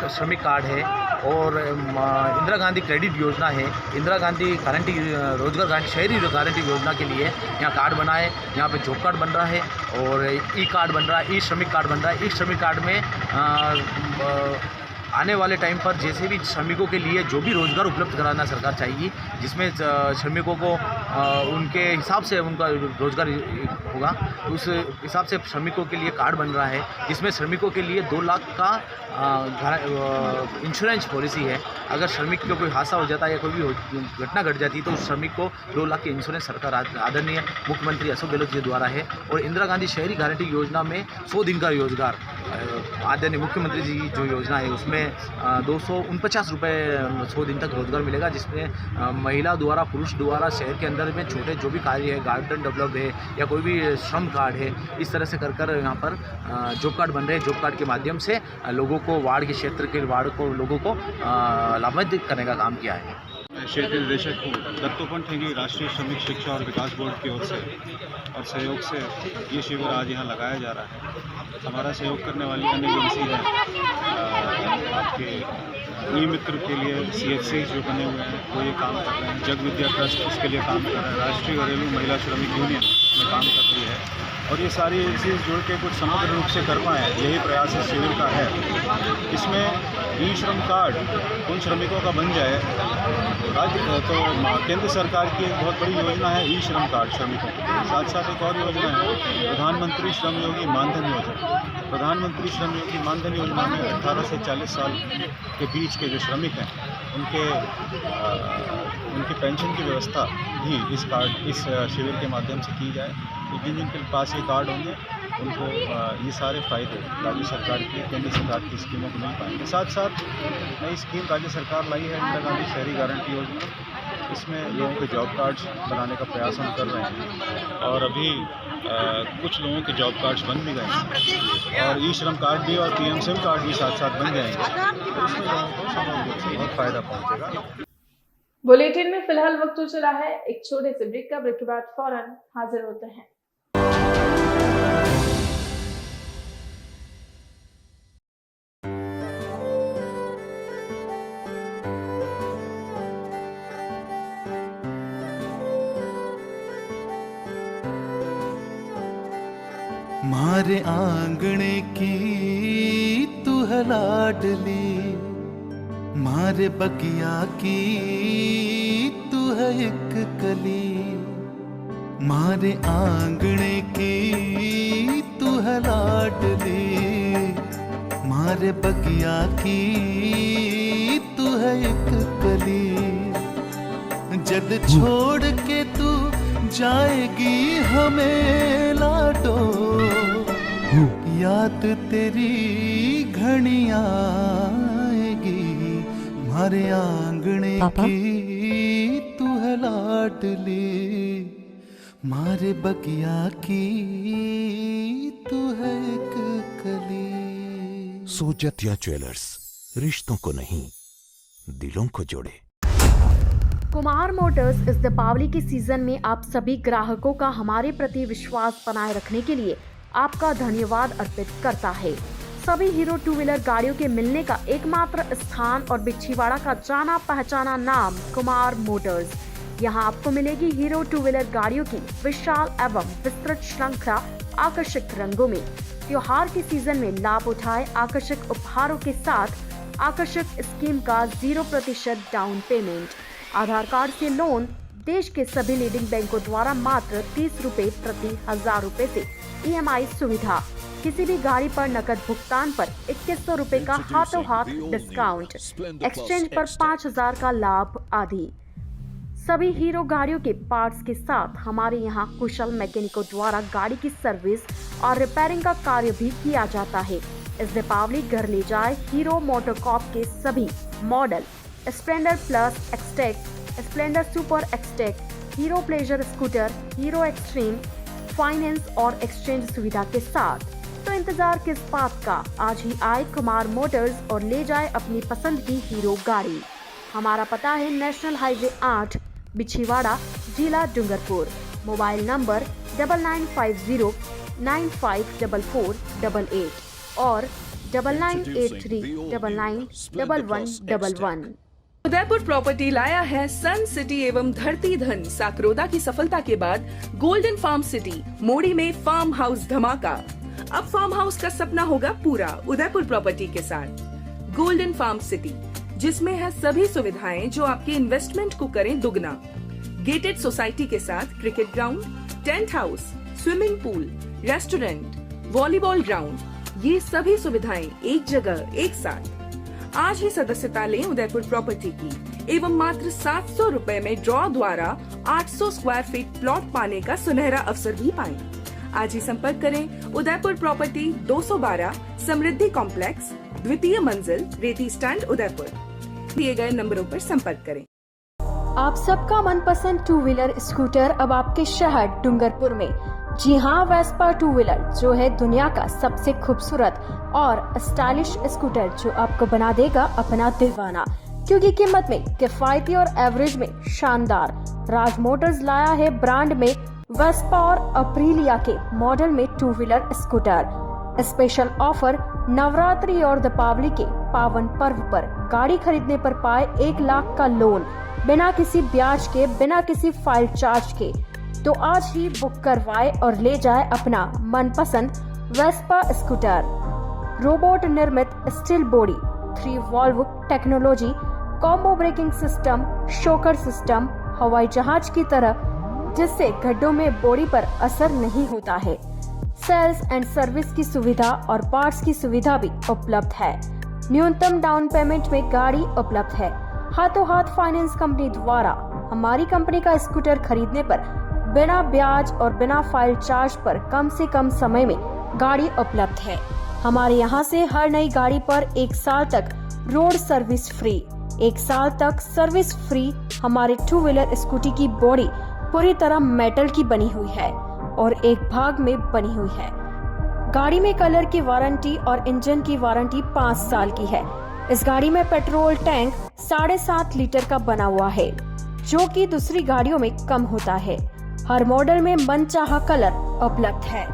श्रमिक कार्ड है और इंदिरा गांधी क्रेडिट योजना है, इंदिरा गांधी गारंटी रोजगार गारंटी शहरी गारंटी योजना के लिए यहाँ कार्ड बनाए। यहाँ पे जॉब कार्ड बन रहा है और ई कार्ड बन रहा है, ई श्रमिक कार्ड बन रहा है। ई श्रमिक कार्ड में आने वाले टाइम पर जैसे भी श्रमिकों के लिए जो भी रोज़गार उपलब्ध कराना सरकार चाहिए, जिसमें श्रमिकों को उनके हिसाब से उनका रोज़गार होगा, उस हिसाब से श्रमिकों के लिए कार्ड बन रहा है, जिसमें श्रमिकों के लिए 2 लाख का इंश्योरेंस पॉलिसी है। अगर श्रमिक को कोई हादसा हो जाता है या कोई भी घटना घट जाती है तो उस श्रमिक को 2 लाख के इंश्योरेंस सरकार आदरणीय मुख्यमंत्री अशोक गहलोत जी द्वारा है। और इंदिरा गांधी शहरी गारंटी योजना में 100 दिन का रोजगार, आदरणीय मुख्यमंत्री जी जो योजना है उसमें 249 रुपये 100 दिन तक रोजगार मिलेगा, जिसमें महिला द्वारा, पुरुष द्वारा शहर के अंदर में छोटे जो भी कार्य है, गार्डन डेवलप है या कोई भी श्रम कार्ड है, इस तरह से कर यहाँ पर जॉब कार्ड बन रहे हैं। जॉब कार्ड के माध्यम से लोगों को वार्ड के क्षेत्र के वार्ड को लोगों को लाभान्वित करने का काम किया है। क्षेत्रीय निदेशक हूँ। दत्तोपंत ठेंगी राष्ट्रीय श्रमिक शिक्षा और विकास बोर्ड की ओर से और सहयोग से ये शिविर आज यहाँ लगाया जा रहा है। हमारा सहयोग करने वाली अन्य एजेंसी है आपके ई मित्र के लिए CFC जो बने हुए हैं वो ये काम कर रहे हैं। जग विद्या ट्रस्ट इसके लिए काम कर रहा है। राष्ट्रीय घरेलू महिला श्रमिक यूनियन इसमें काम कर रही है और ये सारी एजेंसीज जुड़ के कुछ समग्र रूप से कर पाएँ, यही प्रयास इस शिविर का है। इसमें ई श्रम कार्ड उन श्रमिकों का बन जाए। राज्य तो केंद्र सरकार की एक बहुत बड़ी योजना है ई श्रम कार्ड श्रमिकों के लिए। साथ साथ एक और योजना है प्रधानमंत्री श्रम योगी मानधन योजना। प्रधानमंत्री श्रम योगी मानधन योजना में 18 से 40 साल के बीच के जो श्रमिक हैं उनकी पेंशन की व्यवस्था भी इस शिविर के माध्यम से की जाए। जिनके पास ये कार्ड होंगे उनको ये सारे फ़ायदे राज्य सरकार की, केंद्र सरकार की स्कीमों को मिल पाएंगे। साथ साथ नई स्कीम राज्य सरकार लाई है इंदिरा गांधी शहरी गारंटी योजना। इसमें लोगों के जॉब कार्ड्स बनाने का प्रयास हम कर रहे हैं और अभी कुछ लोगों के जॉब कार्ड्स बन भी गए हैं और ई श्रम कार्ड भी और PM SIM कार्ड भी साथ साथ बन जाएंगे। तो इसमें लोगों को समग्र रूप से बहुत फ़ायदा पहुँचेगा। बुलेटिन में फिलहाल वक्त हो चला है एक छोटे से ब्रेक का। ब्रेक के बाद फौरन हाजिर होते हैं। मारे आंगणे की तू है लाडली, मारे बगिया की तू है एक कली। मारे आंगणे की तू है लाडली, मारे बगिया की तू है एक कली। जद छोड़ के तू जाएगी हमें लाडो, याद तेरी घनी आएगी। मारे आंगणे की तू है लाडली, मारे बगिया की तू है एक कली। सोजतिया ज्वेलर्स, रिश्तों को नहीं दिलों को जोड़े। कुमार मोटर्स इस दीपावली के सीजन में आप सभी ग्राहकों का हमारे प्रति विश्वास बनाए रखने के लिए आपका धन्यवाद अर्पित करता है। सभी हीरो टू व्हीलर गाड़ियों के मिलने का एकमात्र स्थान और बिछीवाड़ा का जाना पहचाना नाम कुमार मोटर्स। यहाँ आपको मिलेगी हीरो टू व्हीलर गाड़ियों की विशाल एवं विस्तृत श्रृंखला आकर्षक रंगों में। त्योहार के सीजन में लाभ उठाए आकर्षक उपहारों के साथ आकर्षक स्कीम का 0% डाउन पेमेंट, आधार कार्ड से लोन, देश के सभी लीडिंग बैंकों द्वारा मात्र 30 रुपए प्रति 1000 रुपए से EMI सुविधा, किसी भी गाड़ी पर नकद भुगतान पर 2100 रुपए का हाथों हाथ डिस्काउंट, एक्सचेंज पर 5000 का लाभ आदि। सभी हीरो गाड़ियों के पार्ट्स के साथ हमारे यहाँ कुशल मैकेनिकों द्वारा गाड़ी की सर्विस और रिपेयरिंग का कार्य भी किया जाता है। इस दीपावली घर ले जाए हीरो मोटोकॉर्प के सभी model Splendor plus XTEC, Splendor super XTEC, hero pleasure scooter, hero extreme, finance और एक्सचेंज सुविधा के साथ। तो इंतजार किस बात का, आज ही आए कुमार मोटर्स और ले जाए अपनी पसंद की हीरो गाड़ी। हमारा पता है नेशनल हाईवे 8, बिछीवाड़ा, जिला डूंगरपुर। मोबाइल नंबर 9950954488 और 9983991111। उदयपुर प्रॉपर्टी लाया है सन सिटी एवं धरती धन साकरोदा की सफलता के बाद गोल्डन फार्म सिटी मोड़ी में फार्म हाउस धमाका। अब फार्म हाउस का सपना होगा पूरा उदयपुर प्रॉपर्टी के साथ। गोल्डन फार्म सिटी, जिसमें है सभी सुविधाएं जो आपके इन्वेस्टमेंट को करें दुगना। गेटेड सोसाइटी के साथ cricket ground, tent house, swimming pool, restaurant, volleyball ground, ये सभी सुविधाएं एक जगह एक साथ। आज ही सदस्यता लें उदयपुर प्रॉपर्टी की एवं मात्र 700 रुपए में ड्रॉ द्वारा 800 स्क्वायर फीट प्लॉट पाने का सुनहरा अवसर भी पाएं। आज ही संपर्क करें उदयपुर प्रॉपर्टी 212 समृद्धि कॉम्प्लेक्स, द्वितीय मंजिल, रेती स्टैंड, उदयपुर। दिए गए नंबरों पर संपर्क करें। आप सबका मनपसंद टू व्हीलर स्कूटर अब आपके शहर डूंगरपुर में। जी हाँ, वेस्पा टू व्हीलर जो है दुनिया का सबसे खूबसूरत और स्टाइलिश स्कूटर, जो आपको बना देगा अपना दीवाना, क्योंकि कीमत में किफायती और एवरेज में शानदार। राज मोटर्स लाया है ब्रांड में वेस्पा और अप्रीलिया के मॉडल में two wheeler scooter. Special offer Navratri और दीपावली के पावन पर्व पर गाड़ी खरीदने पर पाए 1 लाख का लोन बिना किसी ब्याज के, बिना किसी फाइल चार्ज के। तो आज ही बुक करवाए और ले जाए अपना मनपसंद वेस्पा स्कूटर। रोबोट निर्मित steel body, 3 valve technology, combo braking system, shocker system, हवाई जहाज की तरह, जिससे गड्ढों में बॉडी पर असर नहीं होता है। सेल्स एंड सर्विस की सुविधा और पार्ट्स की सुविधा भी उपलब्ध है। न्यूनतम डाउन पेमेंट में गाड़ी उपलब्ध है। हाथों हाथ फाइनेंस कंपनी द्वारा हमारी कंपनी का स्कूटर खरीदने पर बिना ब्याज और बिना फाइल चार्ज पर कम से कम समय में गाड़ी उपलब्ध है। हमारे यहाँ से हर नई गाड़ी पर 1 साल तक रोड सर्विस फ्री। 1 साल तक सर्विस फ्री। हमारे 2 व्हीलर स्कूटी की बॉडी पूरी तरह मेटल की बनी हुई है और एक भाग में बनी हुई है। गाड़ी में कलर की वारंटी और इंजन की वारंटी 5 साल की है। इस गाड़ी में पेट्रोल टैंक 7.5 लीटर का बना हुआ है, जो कि दूसरी गाड़ियों में कम होता है। हर मॉडल में मनचाहा कलर उपलब्ध है।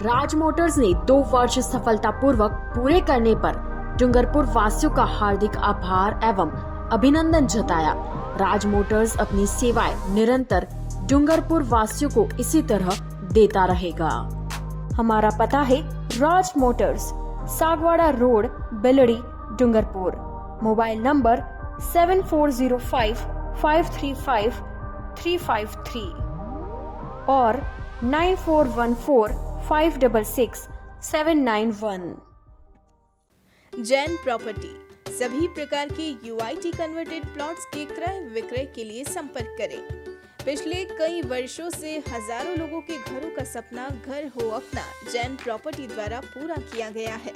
राज मोटर्स ने 2 वर्ष सफलतापूर्वक पूरे करने पर डूंगरपुर वासियों का हार्दिक आभार एवं अभिनंदन जताया। राज मोटर्स अपनी सेवाएं निरंतर डूंगरपुर वासियों को इसी तरह देता रहेगा। हमारा पता है Raj motors, Sagwara road, Bilri, Dungarpur. Mobile number 7405535353 और 9414566791। जैन प्रॉपर्टी सभी प्रकार के UIT कन्वर्टेड प्लॉट्स के क्रय विक्रय के लिए संपर्क करें। पिछले कई वर्षों से हजारों लोगों के घरों का सपना घर हो अपना जैन प्रॉपर्टी द्वारा पूरा किया गया है।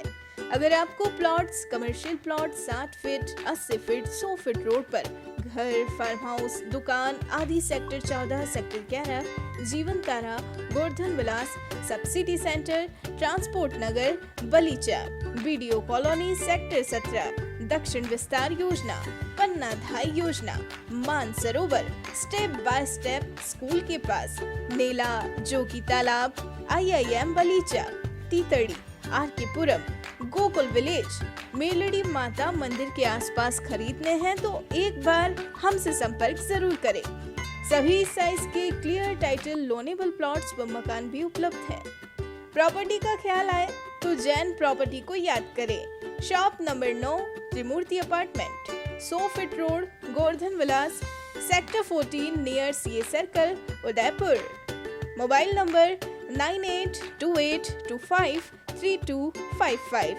अगर आपको plots, commercial plot 60 feet, 80 feet, 100 feet road पर घर, फार्म हाउस, दुकान आदि सेक्टर 14, सेक्टर 11, जीवन तारा, गोवर्धन विलास, सबसिटी सेंटर, ट्रांसपोर्ट नगर, बलीचा, BDO कॉलोनी, सेक्टर 17, दक्षिण विस्तार योजना, पन्ना धाई योजना, Mansarovar, step by step school के पास, नेला, जोगी तालाब, IIM बलीचा, तीतड़ी, RK पुरम, गोकुल विलेज, मेलड़ी माता मंदिर के आसपास खरीदने हैं तो एक बार हमसे संपर्क जरूर करें। सभी साइज के क्लियर टाइटल लोनेबल प्लॉट्स व मकान भी उपलब्ध हैं। प्रॉपर्टी का ख्याल आए तो जैन प्रॉपर्टी को याद करें। Shop number 9, Trimurti apartment, 100 feet road, Govardhan Vilas, sector 14 near CA circle, Udaipur. Mobile number 9828253255,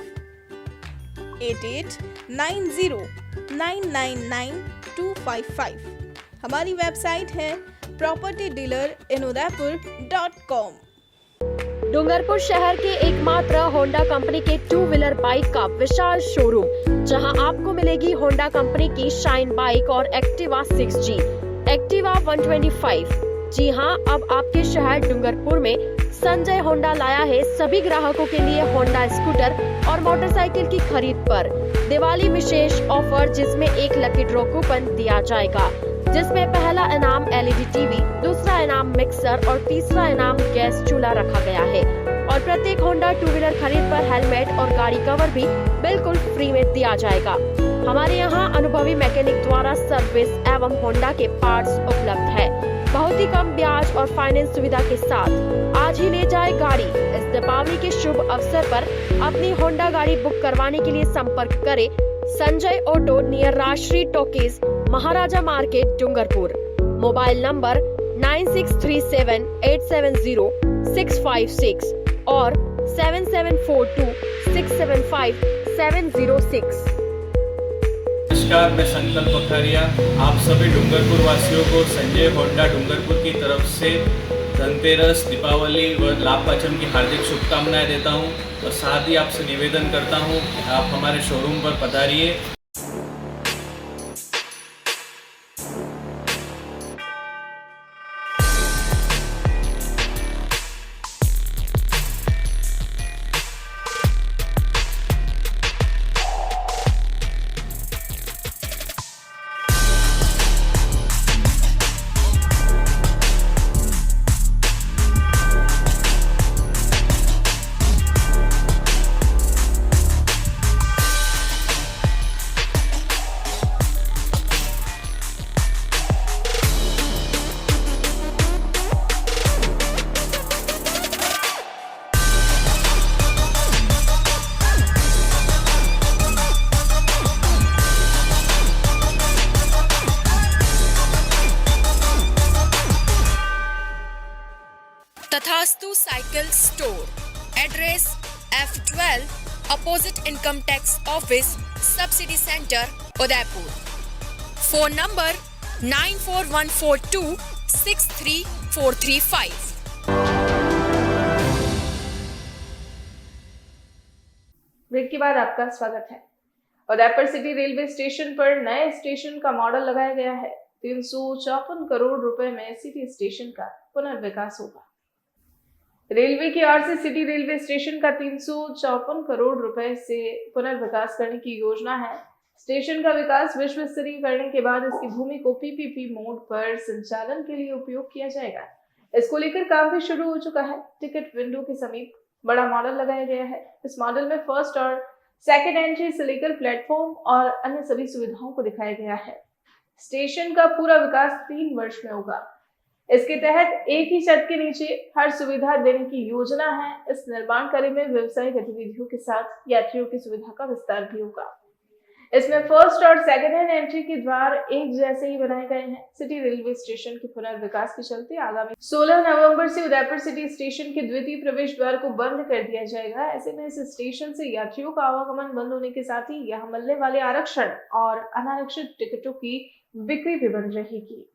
8890999255। हमारी वेबसाइट है propertydealerinudaypur.com। डूंगरपुर शहर के एकमात्र होंडा कंपनी के 2 व्हीलर बाइक का विशाल शोरूम, जहां आपको मिलेगी होंडा कंपनी की शाइन बाइक और एक्टिवा 6G, एक्टिवा 125। जी हां, अब आपके शहर डूंगरपुर में संजय होंडा लाया है सभी ग्राहकों के लिए होंडा स्कूटर और मोटरसाइकिल की खरीद पर दिवाली विशेष ऑफर, जिसमें 1 लकी ड्रॉ कूपन दिया जाएगा, जिसमें पहला इनाम LED टीवी, दूसरा इनाम मिक्सर और तीसरा इनाम गैस चूल्हा रखा गया है। और प्रत्येक होंडा 2 व्हीलर खरीद पर हेलमेट और गाड़ी कवर भी बिल्कुल फ्री में दिया जाएगा। हमारे यहाँ अनुभवी मैकेनिक द्वारा सर्विस एवं होंडा के पार्ट्स उपलब्ध है। बहुत ही कम ब्याज और फाइनेंस सुविधा के साथ आज ही ले जाए गाड़ी। इस दीपावली के शुभ अवसर पर अपनी होंडा गाड़ी बुक करवाने के लिए संपर्क करें Sanjay auto near Rajshree talkies, Maharaja market, Dungarpur. Mobile number 9637870656 और 7742675706। नमस्कार, मैं संकल्प पखारिया आप सभी डूंगरपुर वासियों को संजय होंडा डूंगरपुर की तरफ से धनतेरस, दीपावली व लाभ पाचम की हार्दिक शुभकामनाएं देता हूं और साथ ही आपसे निवेदन करता हूं आप हमारे शोरूम पर पधारिए। Vastu cycle store, address F12 opposite income tax office, subsidy centre, Udaipur. Phone number 9414263435। Break के बाद आपका स्वागत है। उदयपुर सिटी रेलवे स्टेशन पर नए स्टेशन का मॉडल लगाया गया है। 354 करोड़ रुपए में सिटी स्टेशन का पुनर्विकास होगा। रेलवे की ओर से सिटी रेलवे स्टेशन का 354 करोड़ रुपए से पुनर्विकास करने की योजना है। स्टेशन का विकास विश्व स्तरीय करने के बाद इसकी भूमि को पीपीपी मोड पर संचालन के लिए उपयोग किया जाएगा। इसको लेकर काम भी शुरू हो चुका है। टिकट विंडो के समीप बड़ा मॉडल लगाया गया है। इस मॉडल में फर्स्ट और सेकंड एंट्री से लेकर प्लेटफॉर्म और अन्य सभी सुविधाओं को दिखाया गया है। स्टेशन का पूरा विकास 3 वर्ष में होगा। इसके तहत एक ही छत के नीचे हर सुविधा देने की योजना है। इस निर्माण कार्य में व्यवसायिक गतिविधियों के साथ यात्रियों की सुविधा का विस्तार भी होगा। इसमें फर्स्ट और सेकंड हैंड एंट्री के द्वार एक जैसे ही बनाए गए हैं। सिटी रेलवे स्टेशन के पुनर्विकास के चलते आगामी 16 नवंबर से उदयपुर सिटी स्टेशन के द्वितीय प्रवेश द्वार को बंद कर दिया जाएगा। ऐसे में इस स्टेशन से यात्रियों का आवागमन बंद होने के साथ ही यहाँ मिलने वाले आरक्षण और अनारक्षित टिकटों की बिक्री भी बंद रहेगी।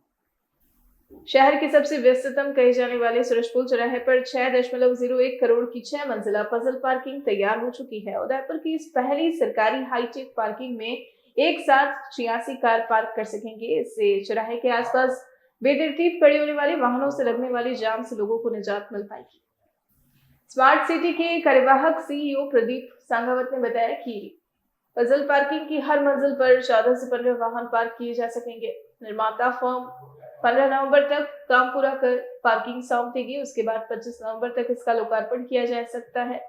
शहर के सबसे व्यस्ततम कहे जाने वाले सूरजपुर चौराहे पर 6.01 करोड़ की 6 मंजिला पजल पार्किंग तैयार हो चुकी है। उदयपुर की इस पहली सरकारी हाईटेक पार्किंग में एक साथ 86 कार पार्क कर सकेंगे। इससे चौराहे के आसपास बेतरतीब खड़ी होने वाले वाहनों से लगने वाली जाम से लोगों को निजात मिल पाएगी। स्मार्ट सिटी के कार्यवाहक सीईओ प्रदीप सांगावत ने बताया कि पजल पार्किंग की हर मंजिल पर 14 से 15 वाहन पार्क किए जा सकेंगे। निर्माता फर्म 15 नवंबर तक काम पूरा कर पार्किंग सौंप देगी। उसके बाद 25 नवंबर तक इसका लोकार्पण किया जा सकता है।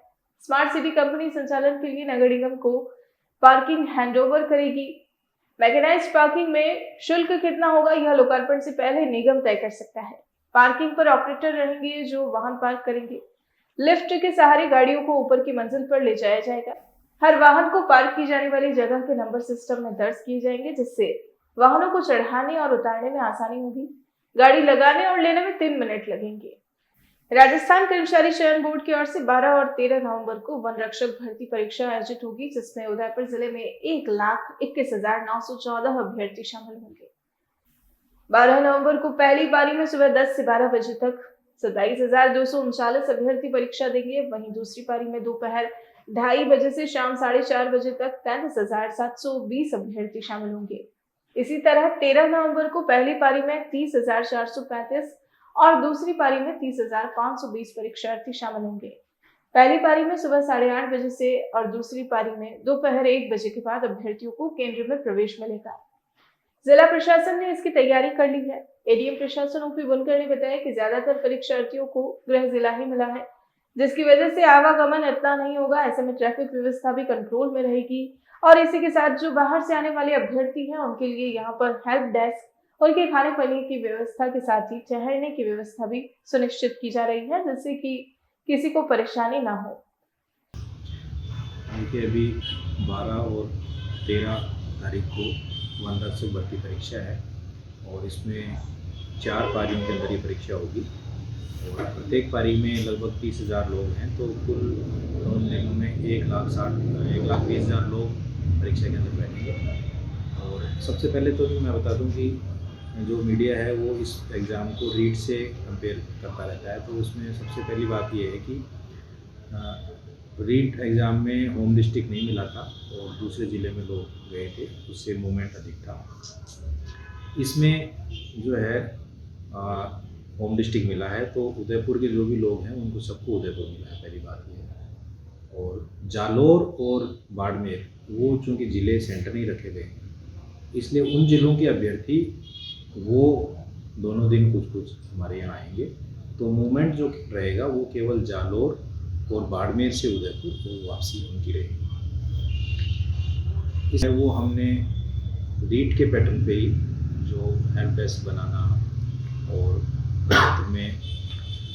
स्मार्ट सिटी कंपनी संचालन के लिए नगर निगम को पार्किंग हैंडओवर करेगी। मैकेनाइज्ड पार्किंग में शुल्क कितना होगा यह लोकार्पण से पहले निगम तय कर सकता है। पार्किंग पर ऑपरेटर रहेंगे जो वाहन पार्क करेंगे। लिफ्ट के सहारे गाड़ियों को ऊपर की मंजिल पर ले जाया जाएगा। हर वाहन को पार्क की जाने वाली जगह के नंबर सिस्टम में दर्ज किए जाएंगे, जिससे वाहनों को चढ़ाने और उतारने में आसानी होगी। गाड़ी लगाने और लेने में 3 मिनट लगेंगे। राजस्थान कर्मचारी चयन बोर्ड की ओर से 12 और 13 नवंबर को वन रक्षक भर्ती परीक्षा आयोजित होगी, जिसमें उदयपुर जिले में 1,21,914 अभ्यर्थी शामिल होंगे। 12 नवंबर को पहली पारी में सुबह 10 से 12 बजे तक 27,239 अभ्यर्थी परीक्षा देंगे। वहीं दूसरी पारी में दोपहर 2:30 बजे से शाम 4:30 बजे तक 33,720 अभ्यर्थी शामिल होंगे। इसी तरह 13 नवंबर को पहली पारी में 30,435 और दूसरी पारी में 30,520 परीक्षार्थी शामिल होंगे। पहली पारी में सुबह 8:30 बजे से और दूसरी पारी में दोपहर 1 बजे के बाद अभ्यर्थियों को केंद्र में प्रवेश मिलेगा। जिला प्रशासन ने इसकी तैयारी कर ली है। एडीएम प्रशासन ओपी बुनकर ने बताया कि ज्यादातर परीक्षार्थियों को गृह जिला ही मिला है, जिसकी वजह से आवागमन इतना नहीं होगा। ऐसे में ट्रैफिक व्यवस्था भी कंट्रोल में रहेगी और इसी के साथ जो बाहर से आने वाले अभ्यर्थी हैं उनके लिए यहाँ पर हेल्प डेस्क, उनके खाने पीने की व्यवस्था के साथ ही ठहरने की व्यवस्था भी सुनिश्चित की जा रही है, जिससे कि किसी को परेशानी ना हो। देखिए, अभी 12 और 13 तारीख को वन रक्षक भर्ती परीक्षा है और इसमें 4 पारियों के अंदर ये परीक्षा होगी और प्रत्येक पारी में लगभग 30,000 लोग हैं, तो कुल दोनों जिलों में 1,20,000 लोग परीक्षा के अंदर बैठेंगे। और सबसे पहले तो मैं बता दूं कि जो मीडिया है वो इस एग्ज़ाम को रीट से कंपेयर करता रहता है, तो उसमें सबसे पहली बात ये है कि रीट एग्ज़ाम में होम डिस्ट्रिक्ट नहीं मिला था और दूसरे ज़िले में लोग गए थे, उससे मूवमेंट अधिक था। इसमें जो है होम डिस्ट्रिक्ट मिला है, तो उदयपुर के जो भी लोग हैं उनको सबको उदयपुर मिला है, पहली बात ये है। और जालोर और बाड़मेर वो चूँकि ज़िले सेंटर नहीं रखे गए, इसलिए उन ज़िलों के अभ्यर्थी वो दोनों दिन कुछ हमारे यहाँ आएंगे, तो मूवमेंट जो रहेगा वो केवल जालोर और बाड़मेर से उदयपुर वो वापसी उनकी रहेगी। इसलिए वो हमने रीट के पैटर्न पे ही जो हेल्प डेस्क बनाना और रात में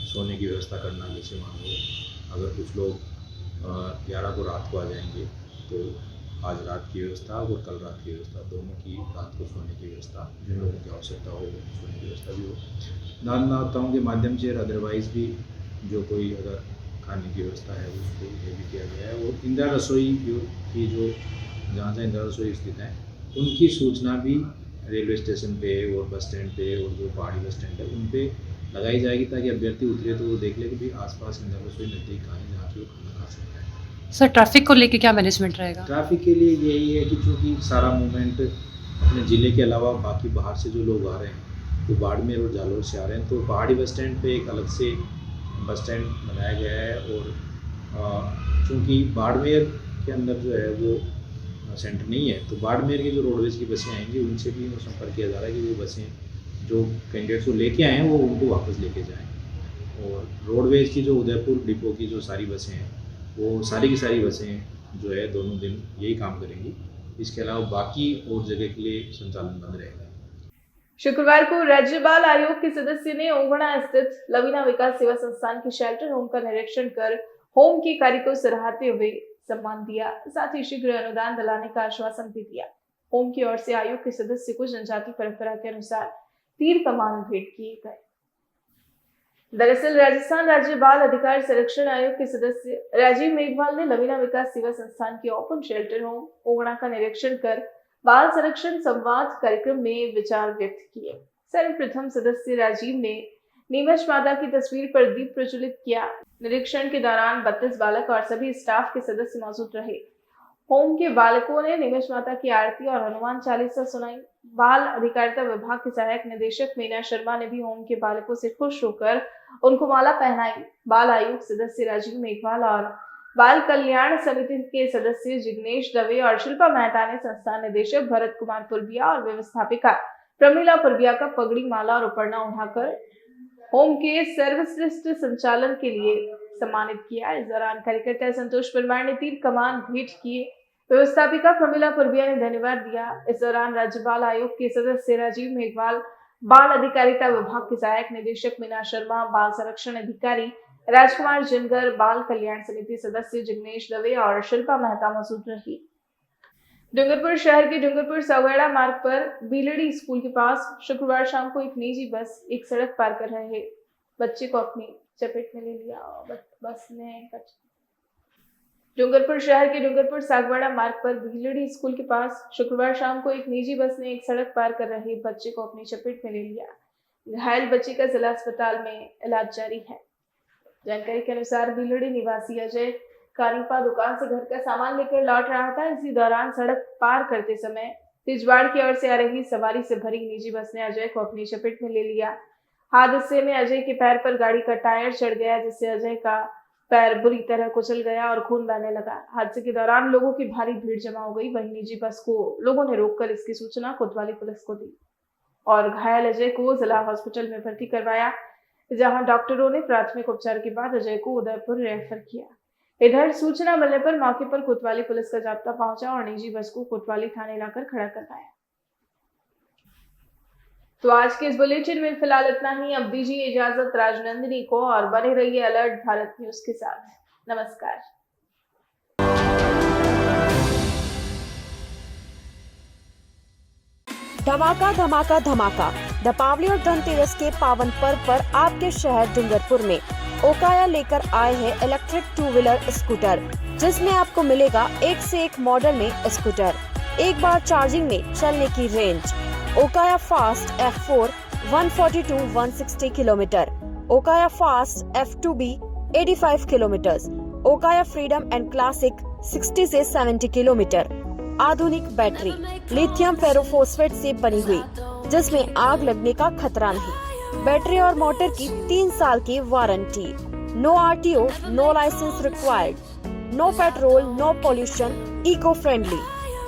सोने की व्यवस्था करना, जैसे मान लो अगर कुछ लोग 11 को रात को आ जाएंगे तो आज रात की व्यवस्था और कल रात की व्यवस्था, दोनों की रात को सोने की व्यवस्था, जिन लोगों की आवश्यकता हो सोने की व्यवस्था भी हो। दानदाताओं के माध्यम से अदरवाइज़ भी जो कोई अगर खाने की व्यवस्था है उसको ये भी किया गया है। और इंदिरा रसोई की जो जहाँ जहाँ इंदिरा रसोई स्थित है उनकी सूचना भी रेलवे स्टेशन पे और बस स्टैंड पे और जो पहाड़ी बस स्टैंड है उन पे लगाई जाएगी, ताकि अभ्यर्थी उतरे तो वो देख ले कि भाई आसपास इंदिरा रसोई नज़दीक कहाँ है जहाँ पे वो खाना खा सकता है। सर ट्रैफिक को लेके क्या मैनेजमेंट रहेगा? ट्रैफिक के लिए यही है कि चूँकि सारा मूवमेंट अपने ज़िले के अलावा बाकी बाहर से जो लोग आ रहे हैं तो बाड़मेर और जालौर से आ रहे हैं, तो पहाड़ी बस स्टैंड पे एक अलग से बस स्टैंड बनाया गया है। और चूँकि बाड़मेर के अंदर जो है वो सेंटर नहीं है, तो बाड़मेर की जो रोडवेज की बसें आएंगी उनसे भी संपर्क किया जा रहा है कि वो बसें जो कैंडिडेट्स को लेके आए हैं वो उनको वापस लेके जाएं। और रोडवेज की जो उदयपुर डिपो की जो सारी बसें हैं वो सारी की सारी बसें जो है दोनों दिन यही काम करेंगी। इसके अलावा बाकी और जगह के लिए संचालन बंद रहेगा। शुक्रवार को राज्य बाल आयोग के सदस्य ने ओंगणा स्थित लवीना विकास सेवा संस्थान के शेल्टर होम का निरीक्षण कर होम के कार्य को सराहते हुए सम्मान दिया, साथ ही शीघ्र अनुदान दिलाने का आश्वासन भी दिया। होम की ओर से आयोग के सदस्य को जनजाति परंपरा के अनुसार तीर कमान भेंट किए गए। दरअसल राजस्थान राज्य बाल अधिकार संरक्षण आयोग के सदस्य राजीव मेघवाल ने लवीना विकास सेवा संस्थान के ओपन शेल्टर होम ओंगणा का निरीक्षण कर बाल संरक्षण संवाद कार्यक्रम में विचार व्यक्त किए। सर्वप्रथम सदस्य राजीव ने नीमच माता की तस्वीर पर दीप प्रज्वलित किया। निरीक्षण के दौरान 32 बालक और सभी स्टाफ के सदस्य मौजूद रहे। होम के बालकों ने नीमच माता की आरती और हनुमान चालीसा सुनाई। बाल अधिकारिता विभाग के सहायक निदेशक मीना शर्मा ने भी होम के बालकों से खुश होकर उनको माला पहनाई। बाल आयोग सदस्य राजीव मेघवाल और बाल कल्याण समिति के सदस्य जिग्नेश दवे और शिल्पा मेहता ने संस्थान निदेशक भरत कुमार पुरबिया और व्यवस्थापिका प्रमीला पुरबिया का पगड़ी, माला और उपरना उठाकर होम के सर्वश्रेष्ठ संचालन के लिए सम्मानित किया। इस दौरान कार्यकर्ता संतोष परमार ने तीर कमान भेंट किए। व्यवस्थापिका प्रमीला पुरबिया ने धन्यवाद दिया। इस दौरान राज्य बाल आयोग के सदस्य राजीव मेघवाल, बाल अधिकारिता विभाग के सहायक निदेशक मीना शर्मा, बाल संरक्षण अधिकारी राजकुमार जिनगर, बाल कल्याण समिति सदस्य जिग्नेश दवे और शिल्पा मेहता मौजूद रही। डूंगरपुर शहर के डूंगरपुर सौगड़ा मार्ग पर बीलड़ी स्कूल के पास शुक्रवार शाम को एक निजी बस एक सड़क पार कर रहे बच्चे को अपनी चपेट में ले लिया। बस ने डूंगरपुर शहर के डूंगरपुर सागवाड़ा मार्ग पर बीलड़ी स्कूल के पास शुक्रवार शाम को एक निजी बस ने एक सड़क पार कर रहे बच्चे को अपनी चपेट में ले लिया। घायल बच्चे का जिला अस्पताल में इलाज जारी है। जानकारी के अनुसार बीलड़ी निवासी अजय कानीपा दुकान से घर का सामान लेकर लौट रहा था। इसी दौरान सड़क पार करते समय तिजवाड़ की ओर से आ रही सवारी से भरी निजी बस ने अजय को अपनी चपेट में ले लिया। हादसे में अजय के पैर पर गाड़ी का टायर चढ़ गया, जिससे अजय का पैर बुरी तरह कुचल गया और खून बहने लगा। हादसे के दौरान लोगों की भारी भीड़ जमा हो गई। वहीं निजी बस को लोगों ने रोककर इसकी सूचना कोतवाली पुलिस को दी और घायल अजय को जिला हॉस्पिटल में भर्ती करवाया, जहां डॉक्टरों ने प्राथमिक उपचार के बाद अजय को उदयपुर रेफर किया। इधर सूचना मिलने पर मौके पर कोतवाली पुलिस का जाब्ता पहुंचा और निजी बस को कोतवाली थाने लाकर खड़ा करवाया। तो आज के इस बुलेटिन में फिलहाल इतना ही। अब दीजिए इजाजत राजनंदिनी को और बने रहिए अलर्ट भारत न्यूज के साथ। नमस्कार। धमाका धमाका धमाका दीपावली और धनतेरस के पावन पर्व पर आपके शहर डूंगरपुर में ओकाया लेकर आए हैं इलेक्ट्रिक 2-व्हीलर स्कूटर, जिसमें आपको मिलेगा एक से एक मॉडल में स्कूटर, एक बार चार्जिंग में चलने की range. Okaya fast F4 140-160 kilometre, Okaya fast F2B 85 kilometre, Okaya freedom and classic 60 से 70 किलोमीटर। आधुनिक बैटरी लिथियम फेरोफोस्फेट से बनी हुई, जिसमें आग लगने का खतरा नहीं। बैटरी और मोटर की 3 साल की warranty. No RTO, no licence required, no petrol, no pollution, eco friendly.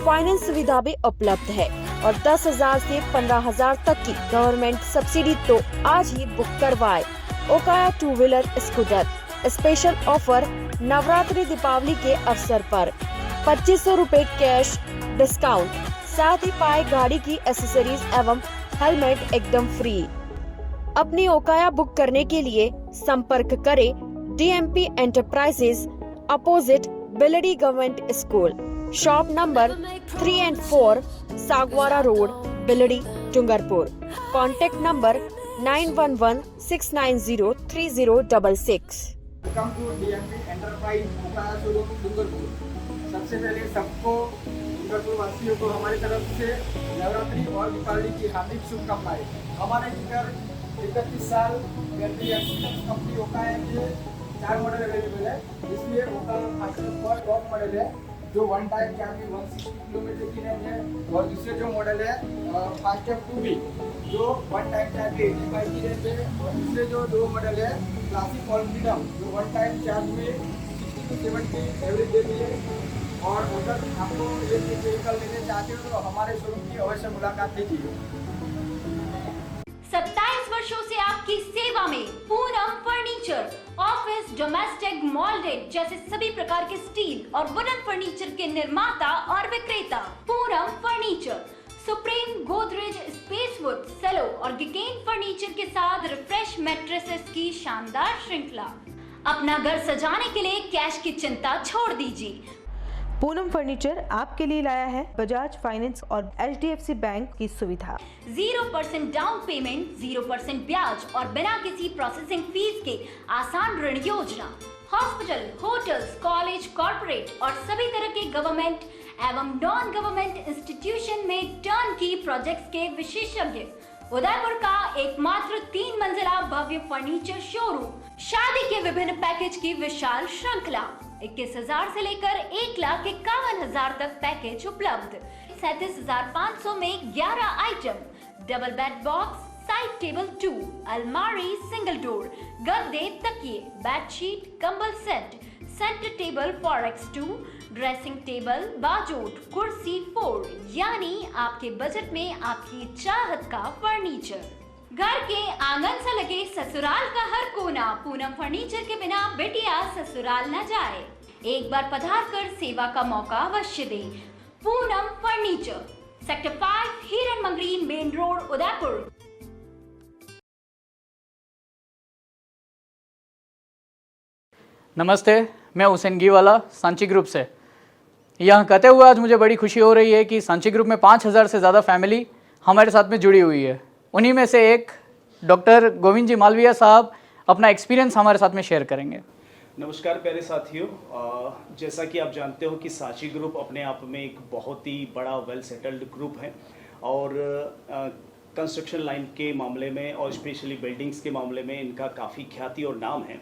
Finance सुविधा भी उपलब्ध है और 10,000 से 15,000 तक की गवर्नमेंट सब्सिडी। तो आज ही बुक करवाए। Okaya two wheeler scooter special offer Navratri Deepawali के अवसर पर 2500 रूपए कैश डिस्काउंट, साथ ही पाए गाड़ी की एसेसरीज एवं हेलमेट एकदम फ्री। अपनी ओकाया बुक करने के लिए संपर्क करें DMP enterprises, opposite Bilri government school, shop number 3 and 4, Sagwara road, Bilri, Dungarpur. Contact number 9116903066। Welcome to DMP enterprise Okaya showroom Dungarpur. सबसे पहले सबको डूंगरपुर वासियों को हमारी तरफ से नवरात्रि और दीपावली की हार्दिक शुभकामनाएं। हमारे इधर 31 साल कंपनी ओकाया के 4 मॉडल अवेलेबल है। इसलिए ओकाया फास्टर टॉप मॉडल है जो वन टाइम चार्जिंग 160 किलोमीटर की रेंज है, और दूसरे जो मॉडल है फास्टर 2B जो वन टाइम चार्जिंग 85 की रेंज है, और दूसरे जो दो मॉडल है क्लासिक ऑल फ्रीडम जो वन टाइम चार्ज में 60 to 70 एवरेज देती है। और अगर आपको ये व्हीकल लेने चाहते हो तो हमारे शोरूम की अवश्य मुलाकात कीजिए। 27 वर्षों से आपकी सेवा में पूनम फर्नीचर, ऑफिस, डोमेस्टिक, मॉल्डेड जैसे सभी प्रकार के स्टील और वुडन फर्नीचर के निर्माता और विक्रेता। पूनम फर्नीचर सुप्रीम, गोदरेज, स्पेसवुड, सेलो और गिगेन फर्नीचर के साथ रिफ्रेश मैट्रेसेस की शानदार श्रृंखला। अपना घर सजाने के लिए कैश की चिंता छोड़ दीजिए। पूनम फर्नीचर आपके लिए लाया है बजाज फाइनेंस और HDFC बैंक की सुविधा। 0% डाउन पेमेंट, 0% ब्याज और बिना किसी प्रोसेसिंग फीस के आसान ऋण योजना। हॉस्पिटल, होटल्स, कॉलेज, कॉर्पोरेट और सभी तरह के गवर्नमेंट एवं नॉन गवर्नमेंट इंस्टीट्यूशन में टर्न की प्रोजेक्ट्स के विशेषज्ञ। उदयपुर का एकमात्र 3 मंजिला भव्य फर्नीचर शोरूम। शादी के विभिन्न पैकेज की विशाल श्रृंखला। 21,000 से लेकर 1,51,000 तक पैकेज उपलब्ध। 37,500 में 11 item, double bed box, side table 2, अलमारी सिंगल डोर, गद्दे, तकिए, बेडशीट, कंबल set, centre table 4x2, dressing table, बाजोट, कुर्सी 4, यानी आपके बजट में आपकी चाहत का फर्नीचर। घर के आंगन से लगे ससुराल का हर कोना। पूनम फर्नीचर के बिना बेटिया ससुराल न जाए। एक बार पधार कर सेवा का मौका अवश्य दे। पूनम फर्नीचर, सेक्टर 5, हिरन मंगरी, मेन रोड, उदयपुर। नमस्ते, मैं हुसैन गीवाला सांची ग्रुप से। यहाँ कहते हुए आज मुझे बड़ी खुशी हो रही है कि सांची ग्रुप में 5,000 से ज़्यादा फैमिली हमारे साथ में जुड़ी हुई है। उन्हीं में से एक डॉक्टर गोविंद जी मालविया साहब अपना एक्सपीरियंस हमारे साथ में शेयर करेंगे। नमस्कार प्यारे साथियों, जैसा कि आप जानते हो कि सांची ग्रुप अपने आप में एक बहुत ही बड़ा वेल सेटल्ड ग्रुप है और कंस्ट्रक्शन लाइन के मामले में और स्पेशली बिल्डिंग्स के मामले में इनका काफ़ी ख्याति और नाम है।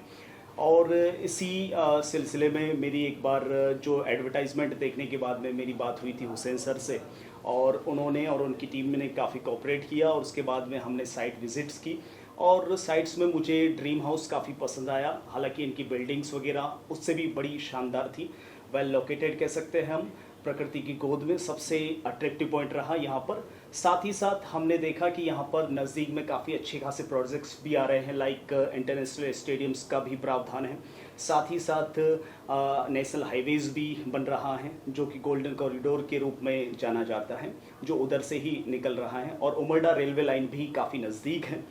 और इसी सिलसिले में मेरी एक बार जो एडवर्टाइजमेंट देखने के बाद में मेरी बात हुई थी हुसैन सर से, और उन्होंने और उनकी टीम ने काफ़ी कोऑपरेट किया और उसके बाद में हमने साइट विजिट्स की और साइट्स में मुझे ड्रीम हाउस काफ़ी पसंद आया। हालांकि इनकी बिल्डिंग्स वगैरह उससे भी बड़ी शानदार थी, वेल लोकेटेड कह सकते हैं हम, प्रकृति की गोद में सबसे अट्रैक्टिव पॉइंट रहा यहाँ पर। साथ ही साथ हमने देखा कि यहाँ पर नज़दीक में काफ़ी अच्छे खासे प्रोजेक्ट्स भी आ रहे हैं, लाइक इंटरनेशनल स्टेडियम्स का भी प्रावधान है। साथ ही साथ नेशनल हाईवेज़ भी बन रहा है जो कि गोल्डन कॉरिडोर के रूप में जाना जाता है, जो उधर से ही निकल रहा है। और उमरडा रेलवे लाइन भी काफ़ी नज़दीक है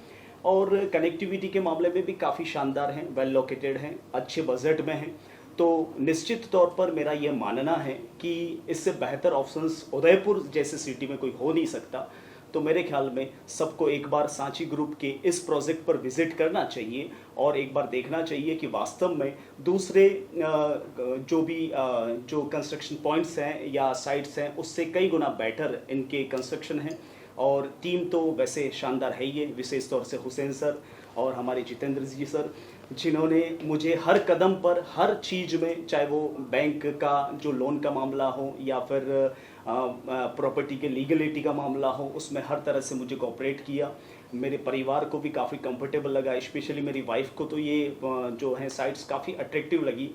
और कनेक्टिविटी के मामले में भी काफ़ी शानदार हैं, वेल लोकेटेड हैं, अच्छे बजट में हैं। तो निश्चित तौर पर मेरा यह मानना है कि इससे बेहतर ऑप्शंस उदयपुर जैसे सिटी में कोई हो नहीं सकता। तो मेरे ख्याल में सबको एक बार सांची ग्रुप के इस प्रोजेक्ट पर विजिट करना चाहिए और एक बार देखना चाहिए कि वास्तव में दूसरे जो कंस्ट्रक्शन पॉइंट्स हैं या साइट्स हैं उससे कई गुना बेटर इनके कंस्ट्रक्शन हैं। और टीम तो वैसे शानदार है ही है, विशेष तौर से हुसैन सर और हमारे जितेंद्र जी सर, जिन्होंने मुझे हर कदम पर हर चीज़ में, चाहे वो बैंक का जो लोन का मामला हो या फिर प्रॉपर्टी के लीगलिटी का मामला हो, उसमें हर तरह से मुझे कोऑपरेट किया। मेरे परिवार को भी काफ़ी कंफर्टेबल लगा, स्पेशली मेरी वाइफ को तो ये जो है साइट्स काफ़ी अट्रैक्टिव लगी।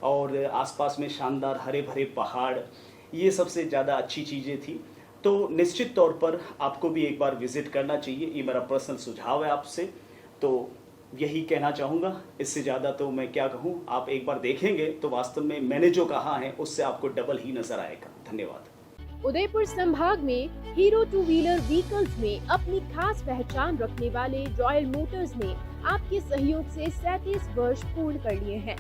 और आसपास में शानदार हरे भरे पहाड़, ये सबसे ज़्यादा अच्छी चीज़ें थी। तो निश्चित तौर पर आपको भी एक बार विज़िट करना चाहिए, ये मेरा पर्सनल सुझाव है आपसे। तो यही कहना चाहूँगा, इससे ज़्यादा तो मैं क्या कहूँ। आप एक बार देखेंगे तो वास्तव में मैंने जो कहा है उससे आपको डबल ही नज़र आएगा। धन्यवाद। उदयपुर संभाग में हीरो 2 व्हीलर व्हीकल्स में अपनी खास पहचान रखने वाले रॉयल मोटर्स ने आपके सहयोग से 37 वर्ष पूर्ण कर लिए हैं।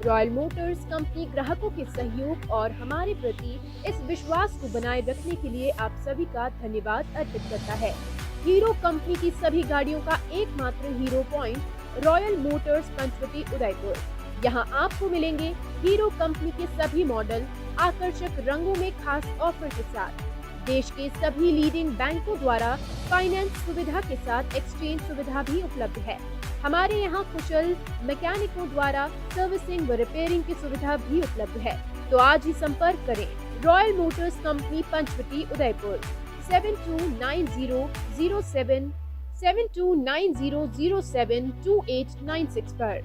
रॉयल मोटर्स कंपनी ग्राहकों के सहयोग और हमारे प्रति इस विश्वास को बनाए रखने के लिए आप सभी का धन्यवाद अर्पित करता है। हीरो कंपनी की सभी गाड़ियों का एकमात्र Hero point Royal Motors Panchvati Udaipur. यहाँ आपको मिलेंगे हीरो कंपनी के सभी मॉडल आकर्षक रंगों में खास ऑफर के साथ। देश के सभी लीडिंग बैंकों द्वारा फाइनेंस सुविधा के साथ एक्सचेंज सुविधा भी उपलब्ध है। हमारे यहाँ कुशल मैकेनिकों द्वारा सर्विसिंग व रिपेयरिंग की सुविधा भी उपलब्ध है। तो आज ही संपर्क करें Royal Motors company Panchvati Udaipur 7290072896 पर।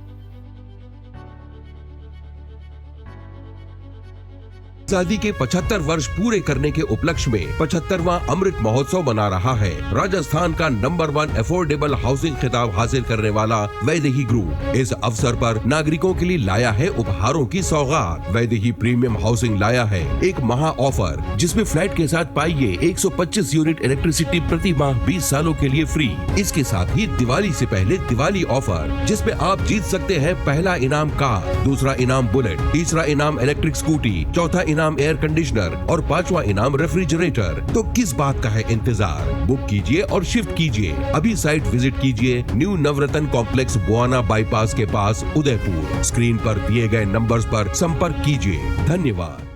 आजादी के 75 वर्ष पूरे करने के उपलक्ष्य में 75वां अमृत महोत्सव मना रहा है। राजस्थान का नंबर 1 अफोर्डेबल हाउसिंग खिताब हासिल करने वाला वैदेही ग्रुप इस अवसर पर नागरिकों के लिए लाया है उपहारों की सौगात। वैदेही प्रीमियम हाउसिंग लाया है एक महा ऑफर, जिसमें फ्लैट के साथ पाइए 125 यूनिट इलेक्ट्रिसिटी प्रति माह 20 सालों के लिए फ्री। इसके साथ ही दिवाली से पहले दिवाली ऑफर, जिसमें आप जीत सकते हैं पहला इनाम कार, दूसरा इनाम बुलेट, तीसरा इनाम इलेक्ट्रिक स्कूटी, चौथा इनाम एयर कंडीशनर और 5वां इनाम रेफ्रिजरेटर। तो किस बात का है इंतजार? बुक कीजिए और शिफ्ट कीजिए। अभी साइट विजिट कीजिए न्यू नवरत्न कॉम्प्लेक्स बुआना बाईपास के पास उदयपुर। स्क्रीन पर दिए गए नंबर्स पर संपर्क कीजिए। धन्यवाद।